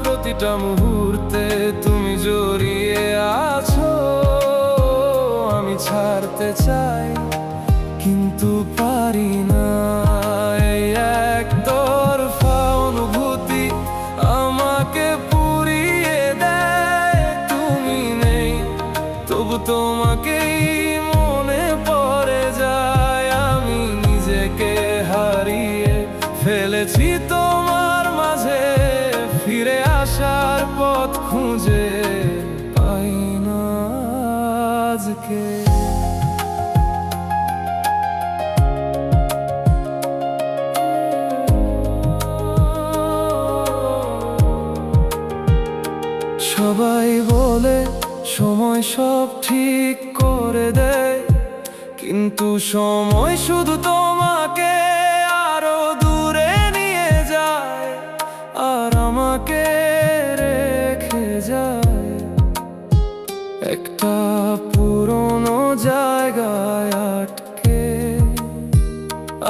প্রতিটা মুহূর্তে তুমি জড়িয়ে আছো, আমি ছাড়তে চাই কিন্তু পারি না। এই একতরফা অনুভূতি আমাকে পুড়িয়ে দেয়, তুমি নেই তবু তোমাকেই মনে পড়ে যায়। আমি নিজেকে হারিয়ে ফেলেছি তোমার মাঝে, ফিরে আসার পথ খুঁজে পাই না আজকে। সবাই বলে সময় সব ঠিক করে দেয়, কিন্তু সময় শুধু তোমাকে আরো দূরে নিয়ে যায়, আর আমাকে রেখে যায় একটা পুরনো জায়গায় আটকে।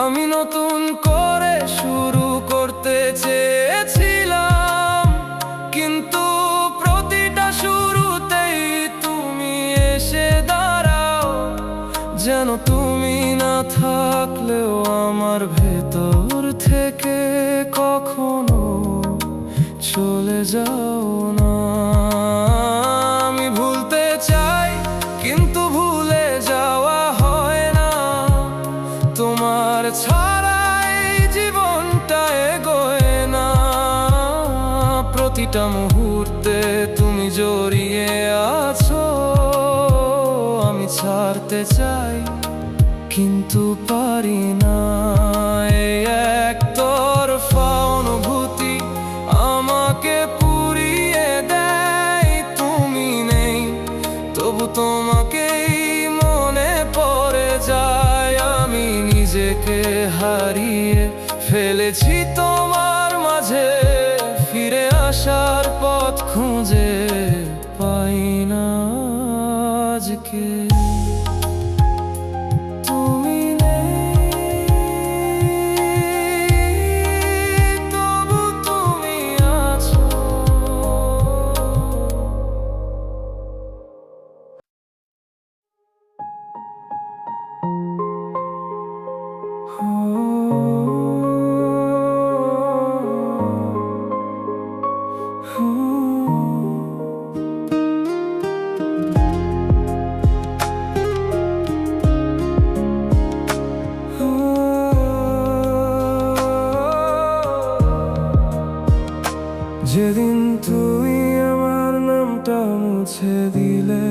আমি নতুন করে শুরু করতে চেয়েছিলাম, কিন্তু প্রতিটা শুরুতেই তুমি এসে দাঁড়াও। যেন তুমি না থাকলেও আমার ভেতর থেকে কখনো চলে যাও না। আমি ভুলতে চাই কিন্তু ভুলে যাওয়া হয় না, তোমার ছাড়া এই জীবনটা এগোয় না। প্রতিটা মুহূর্তে তুমি জড়িয়ে আছো, আমি ছাড়তে চাই কিন্তু পারি না। এই একতরফা অনুভূতি আমাকে পুড়িয়ে দেয়, তুমি নেই তবু তোমাকেই মনে পড়ে যায়। আমি নিজেকে হারিয়ে ফেলেছি তোমার মাঝে, ফিরে আসার পথ খুঁজে পাই না আজকে। তুমি নেই তবু তুমি আছো। যেদিন তুমি আমার নামটা মুছে দিলে,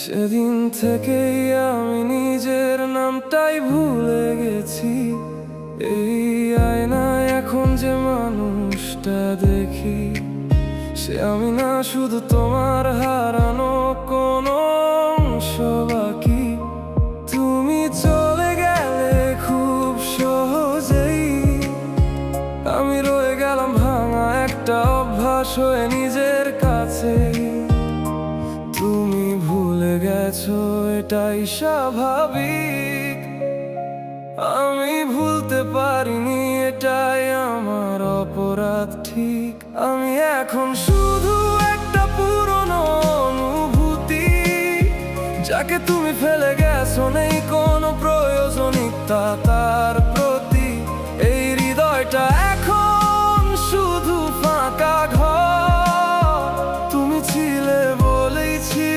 সেদিন থেকেই আমি নিজের নামটাই ভুলে গেছি। এই আয়নায় এখন যে মানুষটা দেখি, সে আমি না, শুধু তোমার হারানো কোনো অংশ বাকি। তুমি চলে গেলে খুব সহজেই আমি রয়ে গেলাম ভাঙা একটা অভ্যাস হয়ে নিজের কাছে। তুমি ভুলে গেছো এটাই স্বাভাবিক, আমি ভুলতে পারিনি এটাই আমার অপরাধ ঠিক। আমি এখন শুধু একটা পুরনো অনুভূতি, যাকে তুমি ফেলে গেছো, নেই কোনো প্রয়োজনীয়তা তার প্রতি। এই হৃদয়টা এখন শুধু ফাঁকা ঘর, তুমি ছিলে বলেই ছিল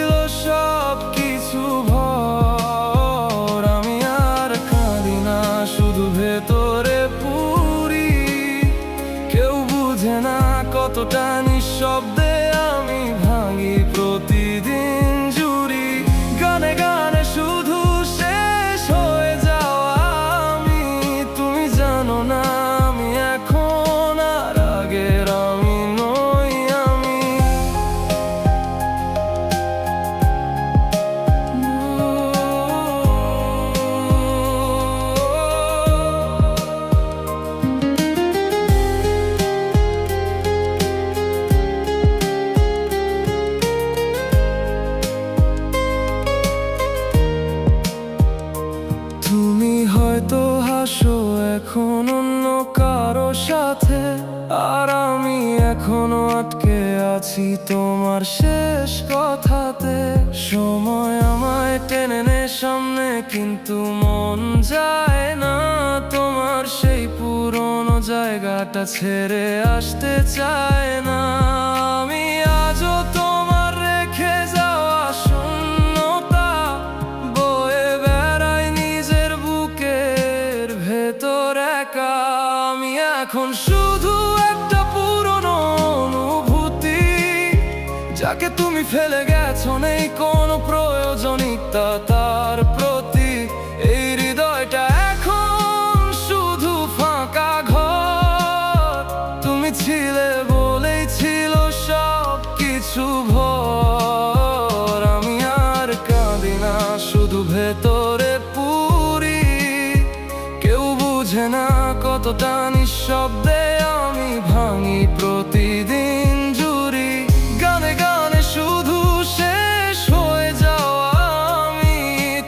পেয়েছি তোমার শেষ কথাতে। সময় আমায় টেনে নে সামনে, কিন্তু মন যায় না তোমার সেই পুরনো জায়গাটা ছেড়ে আসতে চায় না। আমি আজও তোমার রেখে যাওয়া শূন্যতা বয়ে বেড়াই নিজের বুকের ভেতর একা। আমি এখন শুধু একটা পুরনো অনুভূতি, যাকে তুমি ফেলে গেছো, নেই কোনো প্রয়োজনীয়তা তার প্রতি। এই হৃদয়টা এখন শুধু ফাঁকা ঘর, তুমি ছিলে বলেই ছিল সব কিছু ভর। আমি আর কাঁদি না, শুধু ভেতরে পুরি, কেউ বুঝে না কতটা নিঃশব্দে আমি ভাঙি প্রতিদিন জুড়ি। গানে গানে শুধু শেষ হয়ে যাওয়া আমি,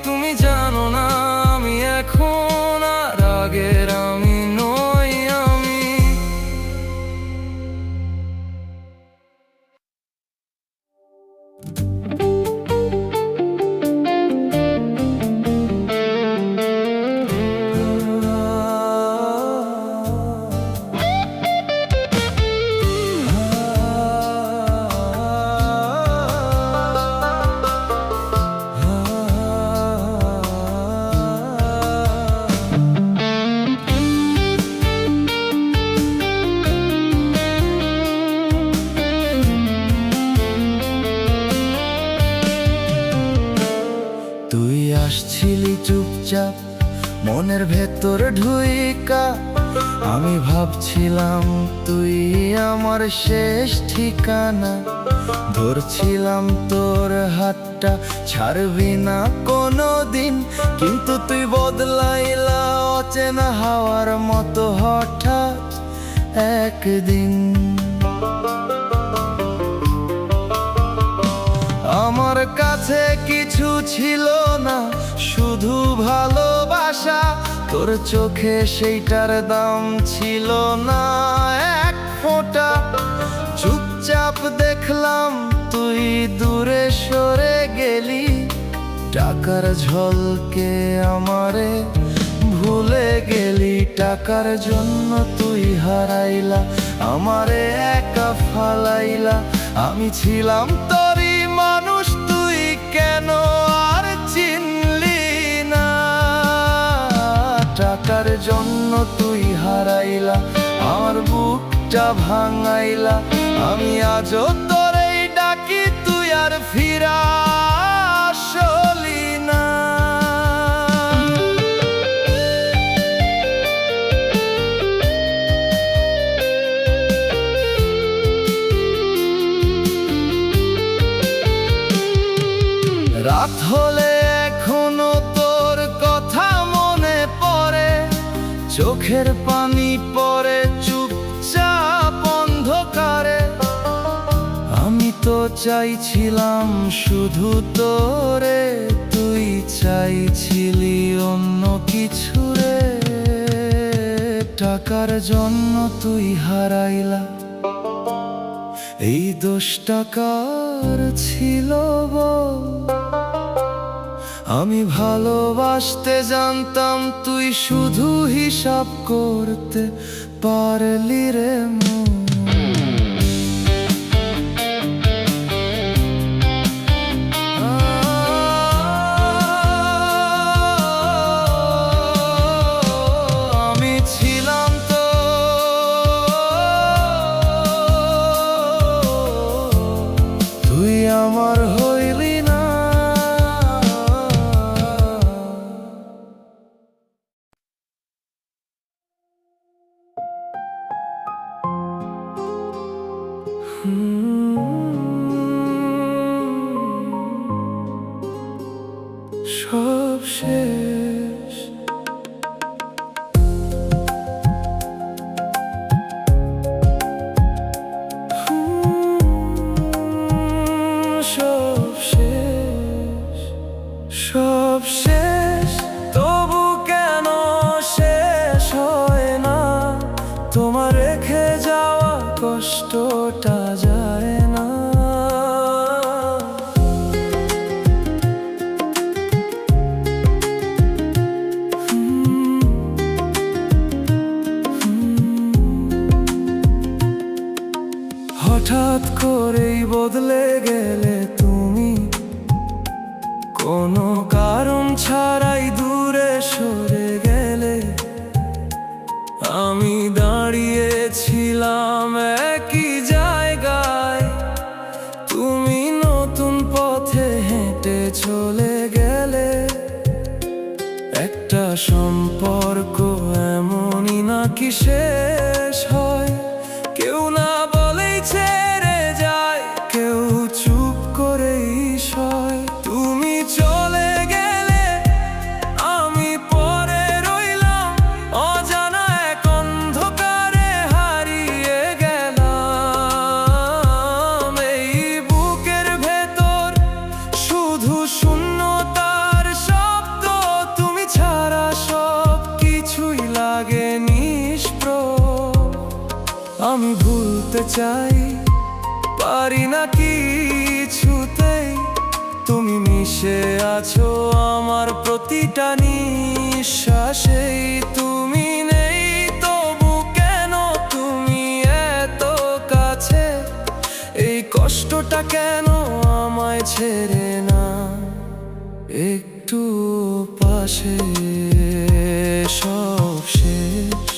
তুমি জানো না আমি এখন আর আগের আমি নই আমি। তুই আসছিলি চুপচাপ মনের ভেতর ঢুইকা, আমি ভাবছিলাম তুই আমার শেষ ঠিকানা। ধরছিলাম তোর হাতটা, ছাড়বি না কোনো দিন, কিন্তু তুই বদলাইলা অচেনা হাওয়ার মতো হঠাৎ একদিন। আমার কাছে কিছু ছিল না, শুধু ভালোবাসা। তোর চোখে সেইটার দাম ছিল না এক ফোঁটা। চুপচাপ দেখলাম তুই দূরে সরে গেলি, টাকার ঝলকে আমারে ভুলে গেলি। টাকার জন্য তুই হারাইলা আমারে, একা ফালাইলা। আমি ছিলাম তোরই মানুষ, তুই কেন আর চিনলি না? টাকার জন্য তুই হারাইলা আমার বুকটা ভাঙাইলা। আমি আজও তোরেই ডাকি, তুই আর ফিরা আসলি না। রাত হলে এখনো তোর কথা মনে পড়ে, চোখের পানি পড়ে চুপচাপ অন্ধকারে। আমি তো চাইছিলাম শুধু তোরে, তুই চাইছিলি অন্য কিছু রে। টাকার জন্য তুই হারাইলা, এই দোষটা কার ছিল বল? আমি ভালোবাসতে জানতাম, তুই শুধু হিসাব করতে পারলি রে মন। আমি ছিলাম তো তুই আমার হইলি না। সব শেষ, সব শেষ, সব শেষ। তবু কেন শেষ হয় না? তোমার রেখে যাওয়া কষ্টটা যায় না। বদলে গেলে তুমি, কোনো কারণ ছাড়াই দূরে সরে গেলে। আমি দাঁড়িয়েছিলাম একই জায়গায়, তুমি নতুন পথে হেঁটে চলে গেলে। একটা সম্পর্ক এমনই নাকি শেষ হয়, কেউ না বলেই ছেড়ে যায়, কেউ চুপ করেই সয়। তুমি চলে গেলে আমি পড়ে রইলাম, অজানা এক অন্ধকারে হারিয়ে গেলাম। এই বুকের ভেতর শুধু শূন্যতার শব্দ, তুমি ছাড়া সব কিছুই লাগে নিষ্প্রভ। আমি ভুলতে চাই, পারি না কিছুতেই, তুমি মিশে আছো আমার প্রতিটা নিঃশ্বাসেই। তুমি নেই তবু কেন তুমি এত কাছে, এই কষ্টটা কেন আমায় ছেড়ে না একটু পাশে। সব শেষ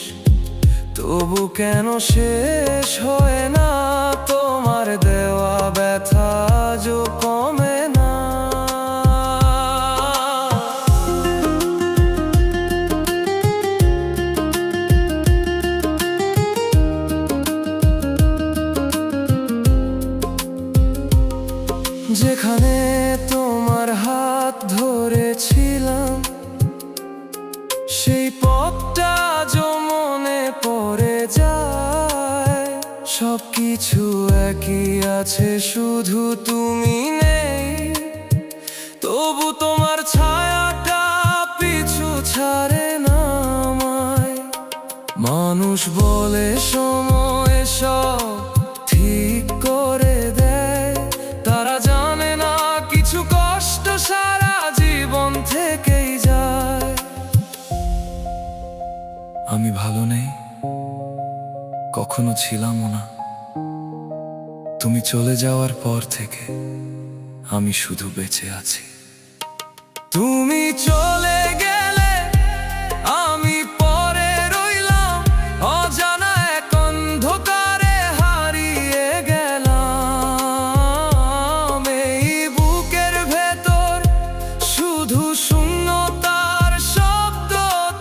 তবু কেন শেষ হয় না, তোমার দেওয়া ব্যথা যো কমে না। যেখানে তোমার হাত ধরেছিলাম, সেই পথটা আজও মনে পড়ে যায়। সবকিছু একই আছে, শুধু তুমি নেই, তবু তোমার ছায়াটা পিছু ছাড়ে না আমায়। মানুষ বলে সময় সব ঠিক করে দেয়, তারা জানে না কিছু কষ্ট সারা জীবন থেকেই যায়। আমি ভালো নেই, কখনো ছিলামও না, তুমি চলে যাওয়ার পর থেকে আমি শুধু বেঁচে আছি। তুমি চলে গেলে আমি পড়ে রইলাম, অজানা এক অন্ধকারে হারিয়ে গেলাম। এই বুকের ভেতর শুধু শূন্যতার শব্দ,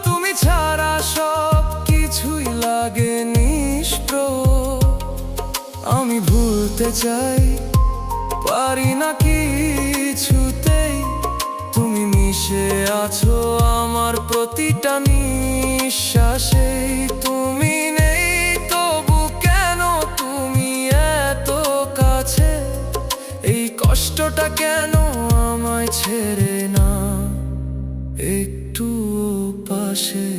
তুমি ছাড়া সব কিছুই লাগে নিষ্প্রভ। আমি ভুলতে চাই, পারি না কিছুতেই, তুমি মিশে আছো আমার প্রতিটা নিঃশ্বাসেই। তুমি নেই তবু কেন তুমি এত কাছে, এই কষ্টটা কেন আমায় ছেড়ে না একটু পাশে।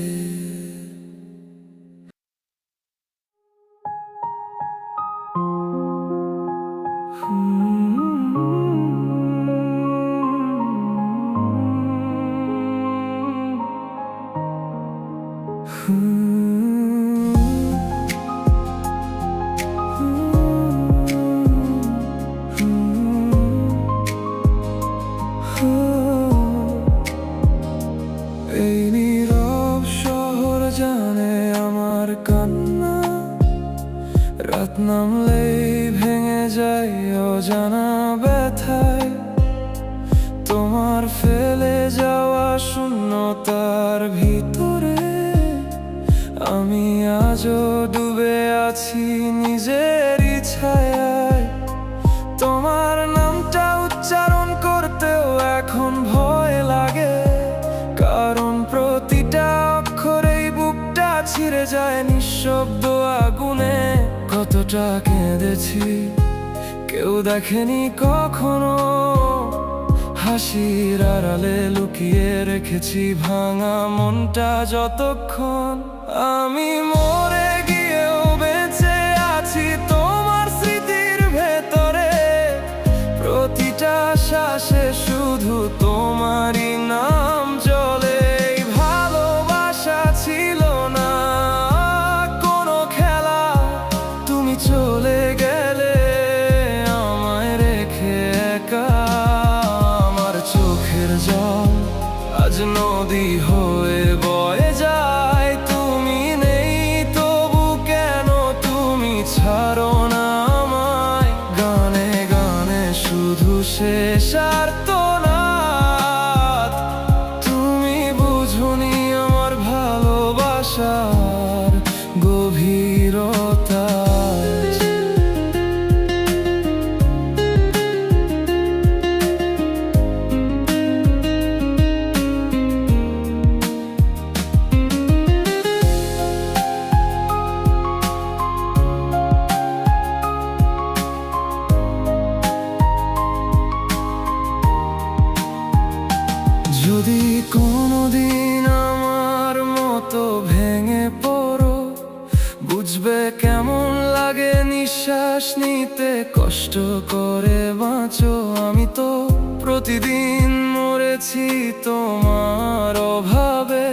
এই নীরব শহর জানে আমার কান্না, রাত নামলেই ভেঙে যায় অজানা ব্যথায়। তোমার ফেলে যাওয়া শূন্যতার ভিতরে আমি আজও ডুবে আছি নিজেরই ছায়ায়। তোমার নামটা উচ্চারণ করতেও এখন ভয় লাগে, কারণ প্রতিটা অক্ষরেই বুকটা ছিঁড়ে যায় নিঃশব্দ আগুনে। কতটা কেঁদেছি কেউ দেখেনি কখনো, হাসির আড়ালে লুকিয়ে রেখেছি ভাঙা মনটা যতক্ষণ। আমি মরে গিয়েও বেঁচে আছি তোমার স্মৃতির ভেতরে, প্রতিটা শ্বাসে শুধু তোমারই নাম চলে। এই ভালোবাসা ছিল না কোনো খেলা, তুমি চলে গেলে আমায় আজ নদী হয়ে বয়ে যায়। তুমি নেই তবু কেন তুমি ছাড়ো না আমায়? গানে গানে শুধু শেষ আর্তনাদ। তুমি বুঝোনি আমার ভালোবাসার গভীরতা। যদি কোনোদিন আমার মতো ভেঙে পড়ো, বুঝবে কেমন লাগে নিঃশ্বাস নিতে, কষ্ট করে বাঁচো। আমি তো প্রতিদিন মরেছি তোমার অভাবে,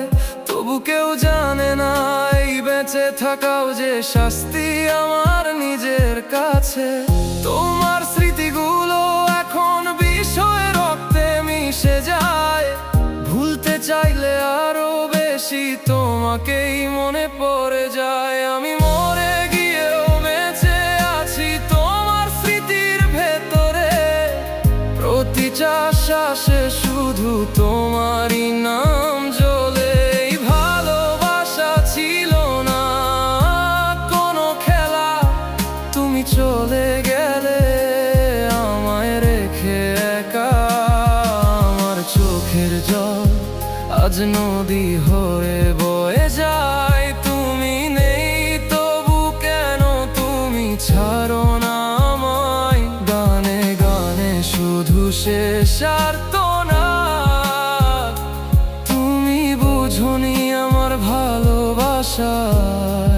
তবু কেউ জানে না এই বেঁচে থাকাও যে শাস্তি আমার নিজের কাছে। তোমার স্মৃতিগুলো এখন বিষয়ে রক্তে মিশে যায়, ভুলতে চাইলে আরো বেশি তোমাকেই মনে পড়ে যায়। আমি মরে গিয়েও বেঁচে আছি তোমার স্মৃতির ভেতরে, প্রতিটা শ্বাসে শুধু তোমারই নাম জ্বলে। এই ভালোবাসা ছিল না কোনো খেলা, তুমি চলে গেলে আমায় রেখে একা। আমার চোখের জল আজ নদী হয়ে বয়ে যায়। তুমি নেই তবু কেন তুমি ছাড়ো না আমায়? গানে গানে শুধু শেষ আর্তনাদ। তুমি বুঝোনি আমার ভালোবাসার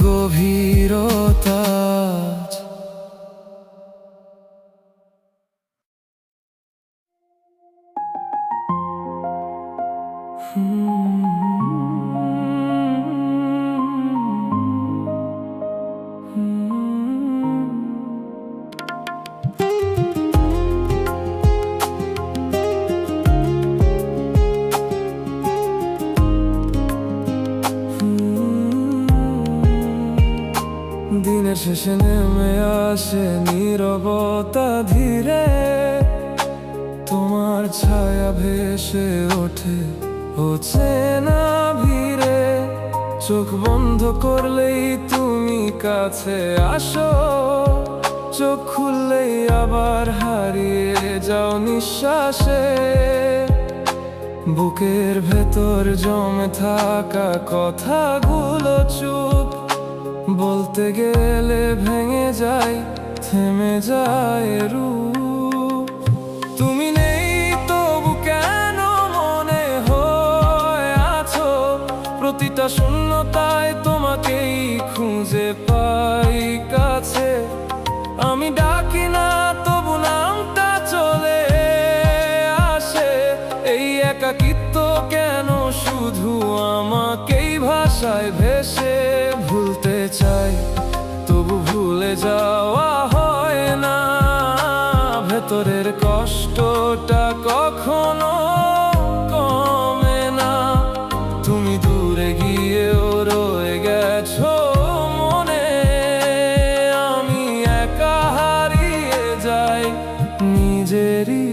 গভীরতা। দিনের শেষে নেমে আসে নীরবতা ধীরে, তোমার ছায়া ভেসে ওঠে অচেনা ভিড়ে। চোখ বন্ধ করলেই তুমি কাছে আসো, চোখ খুললেই আবার হারিয়ে যাও নিঃশ্বাসে। বুকের ভেতর জমে থাকা কথাগুলো চুপ, বলতে গেলে ভেঙে যায়, থেমে যায় রূপ। তুমি নেই তবু কেন মনে হয় আছো, প্রতিটা শূন্যতায় তোমাকেই খুঁজে পাই কাছে। আমি ডাকি না তবু নামটা চলে আসে, এই একাকিত্ব কেন শুধু আমাকেই ভাষায় ভেসে। ভুলতে চাই তবু ভুলে যাওয়া হয় না, ভেতরের কষ্টটা কখনো কমে না। তুমি দূরে গিয়েও রয়ে গেছো মনে, আমি একা হারিয়ে যাই নিজেরই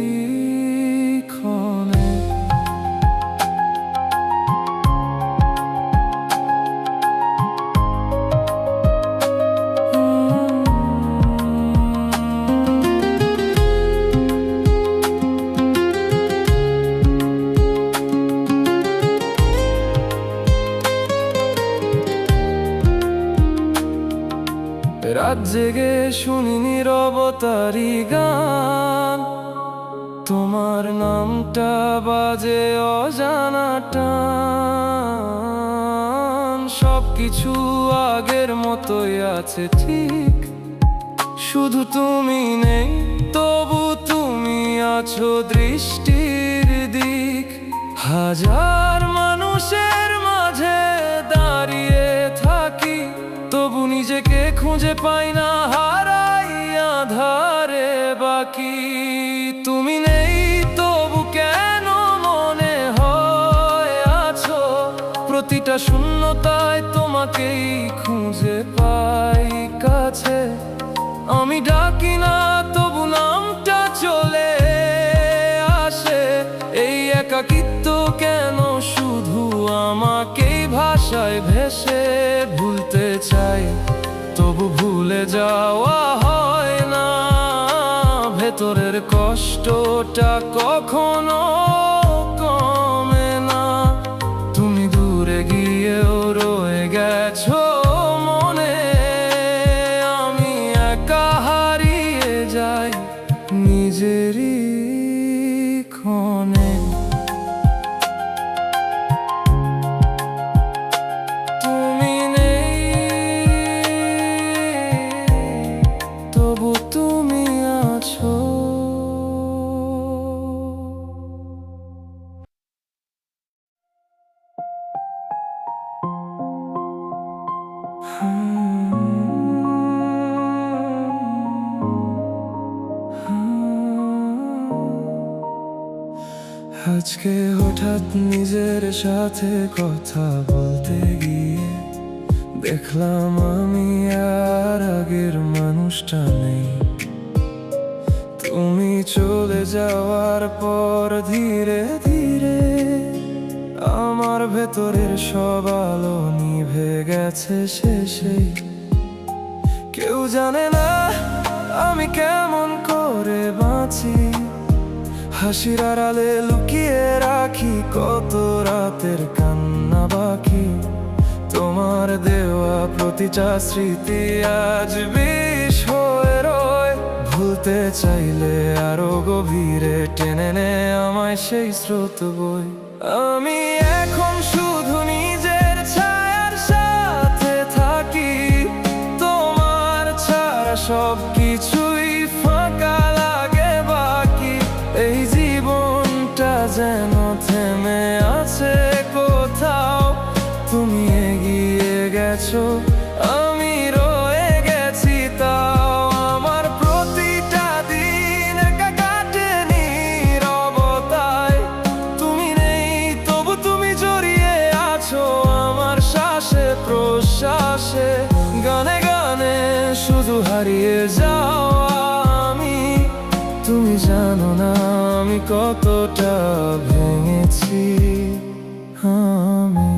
ক্ষণে। রাত জেগে শুনি নীরবতারি গান, তোমার নামটা বাজে অজানা টান। সবকিছু আগের মতোই আছে ঠিক, শুধু তুমি নেই তবু তুমি আছো দৃষ্টির দিক। হাজার মানুষের মাঝে দাঁড়িয়ে থাকি, তবু নিজেকে খুঁজে পাই না, হারাই আধারে বাকি। তুমি নেই তবু কেন মনে হয় প্রতিটা শূন্যতায় তোমাকেই খুঁজে পাই কাছে। আমি ডাকি না তবু নামটা চলে আসে। এই একাকিত্ব কেন শুধু আমাকেই ভাষায় ভেসে? ভুলতে চাই তবু ভুলে যাওয়া হয় না। ভেতরের কষ্টটা কখনো কমে না। তুমি দূরে গিয়েও রয়ে গেছো মনে। আমি একা হারিয়ে যাই নিজেরই ক্ষণে। তুমি নেই তবু তুমি আছো। আজকে হঠাৎ নিজের সাথে কথা বলতে গিয়ে দেখলাম আমি আর আগের মানুষটা নেই। তুমি চলে যাওয়ার পর ধীরে ধীরে আমার ভেতরের সব আলো নিভে গেছে শেষেই। কেউ জানে না আমি কেমন করে বাঁচি। হাসির আড়ালে লুকিয়ে রাখি কত রাতের কান্না বাকি। তোমার দেওয়া প্রতিটা স্মৃতি আজ বিষ হয়ে রয়। ভুলতে চাইলে আরো গভীরে টেনে নে আমায় সেই স্রোত বই। আমি এখন শুধু নিজের ছায়ার সাথে থাকি। তোমার ছাড়া সব কিছুই ফাঁকা লাগে বাকি। এই জীবনটা যেন থেমে আছে কোথাও। তুমি এগিয়ে গেছো, আমি রয়ে গেছি তাও। আমার প্রতিটা দিন একা কাটে নীরবতায়। তুমি নেই তবু তুমি জড়িয়ে আছো আমার শ্বাসে প্রশ্বাসে। গানে গানে শুধু হারিয়ে যাও আমি। তুমি জানো না আমি কতটা ভেঙেছি আমি।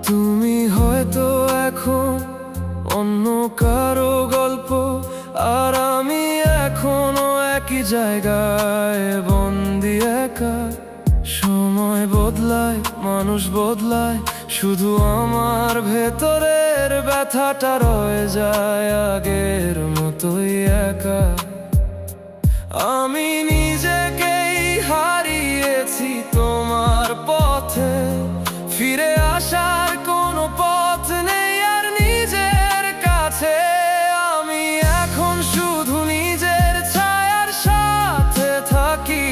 তুমি হয়তো এখন অন্য কারো গল্প, আর আমি এখনো একই জায়গায় বন্দি একা। সময় বদলায়, মানুষ বদলায়, শুধু আমার ভেতরের ব্যথাটা রয়ে যায় আগের মতোই একা। আমি নিজেকেই হারিয়েছি তোমার পথে। ফিরে আসার কোনো পথ নেই আর নিজের কাছে। আমি এখন শুধু নিজের ছায়ার সাথে থাকি।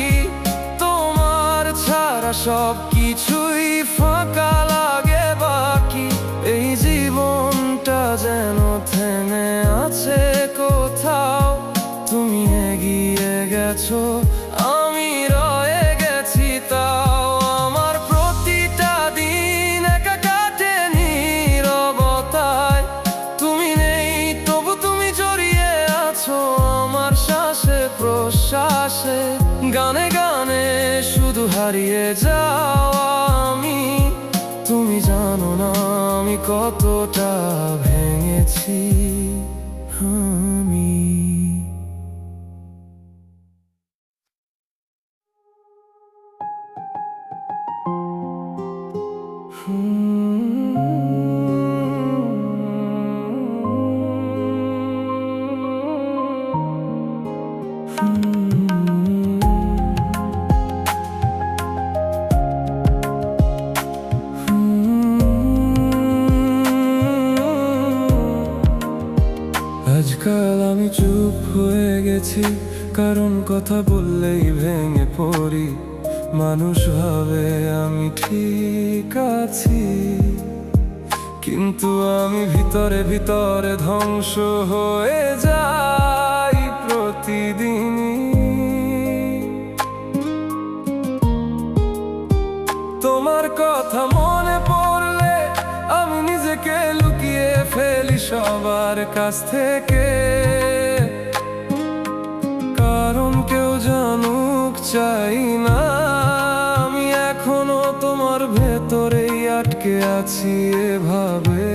তোমার ছাড়া সব কিছুই ফাঁকা লাগে বাকি। এই জীবনটা যেন থেমে আছে কোথাও। তুমি এগিয়ে গেছো, আমি রয়ে গেছি তাও। আমার প্রতিটা দিন একা কাটে নীরবতায়। তুমি নেই তবু তুমি জড়িয়ে আছো আমার শ্বাসে প্রশ্বাসে। গানে গানে শুধু হারিয়ে যাও আমি। তুমি জানো না আমি কতটা ভেঙেছি আমি। আজকাল আমি চুপ হয়ে গেছি, কারণ কথা বললেই ভেঙে পড়ি, মানুষ ভাবে আমি ঠিক আছি, কিন্তু আমি ভিতরে ভিতরে ধ্বংস হয়ে যাই প্রতিদিনই। তোমার কথা মনে পড়লে আমি নিজেকে লুকিয়ে ফেলি সবার কাছ থেকে, কারণ কেউ জানুক চাই না আমি এখনো তোমার ভেতরেই আটকে আছি এভাবে।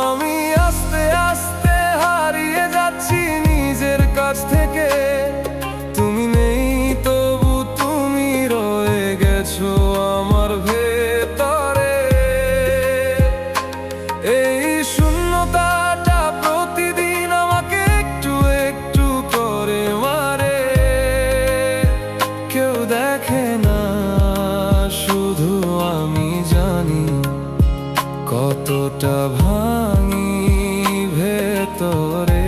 আমি আস্তে আস্তে হারিয়ে যাচ্ছি নিজের কাছ থেকে, তুমি নেই তবু তুমি রয়ে গেছো আমার ভেতরে। এই শূন্যতাটা প্রতিদিন আমাকে একটু একটু করে মারে, কেউ দেখে না শুধু আমি জানি কতটা ভাঙি ভেতরে।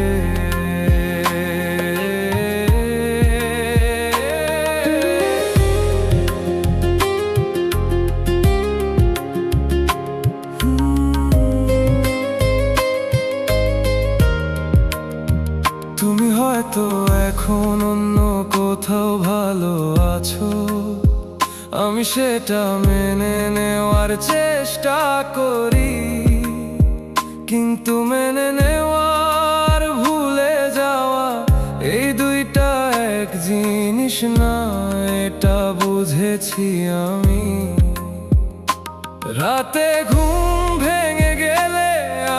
তুমি হয়তো এখন অন্য কোথাও ভালো আছো, আমি সেটা মেনে নেওয়ার চেষ্টা করি, কিন্তু মেনে নেওয়ার ভুলে যাওয়া এই দুইটা এক জিনিস না, এটা বুঝেছি আমি। রাতে ঘুম ভেঙে গেলে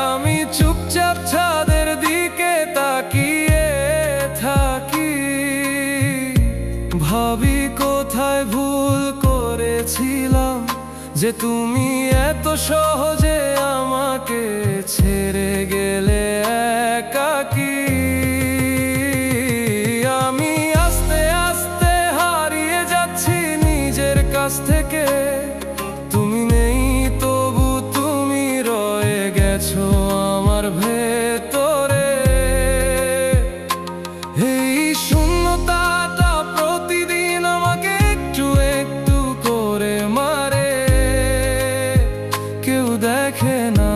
আমি চুপচাপ ছাদের দিকে তাকিয়ে থাকি, ভাবি কোথায় ভুল করেছিলাম যে তুমি এত সহজে আমাকে ছেড়ে গেলে একাকী। আমি আস্তে আস্তে হারিয়ে যাচ্ছি নিজের কাছ থেকে, তুমি নেই তবু তুমি রয়ে গেছো আমার ভেতরে। এই শূন্যতাটা প্রতিদিন আমাকে একটু একটু করে মারে, কেউ দেখে না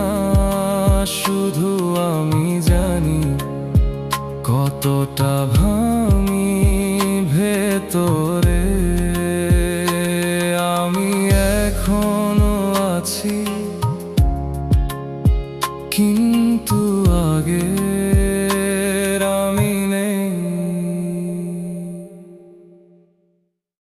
শুধু আমি জানি কতটা ভাঙি ভেতরে। আমি এখনো আছি কিন্তু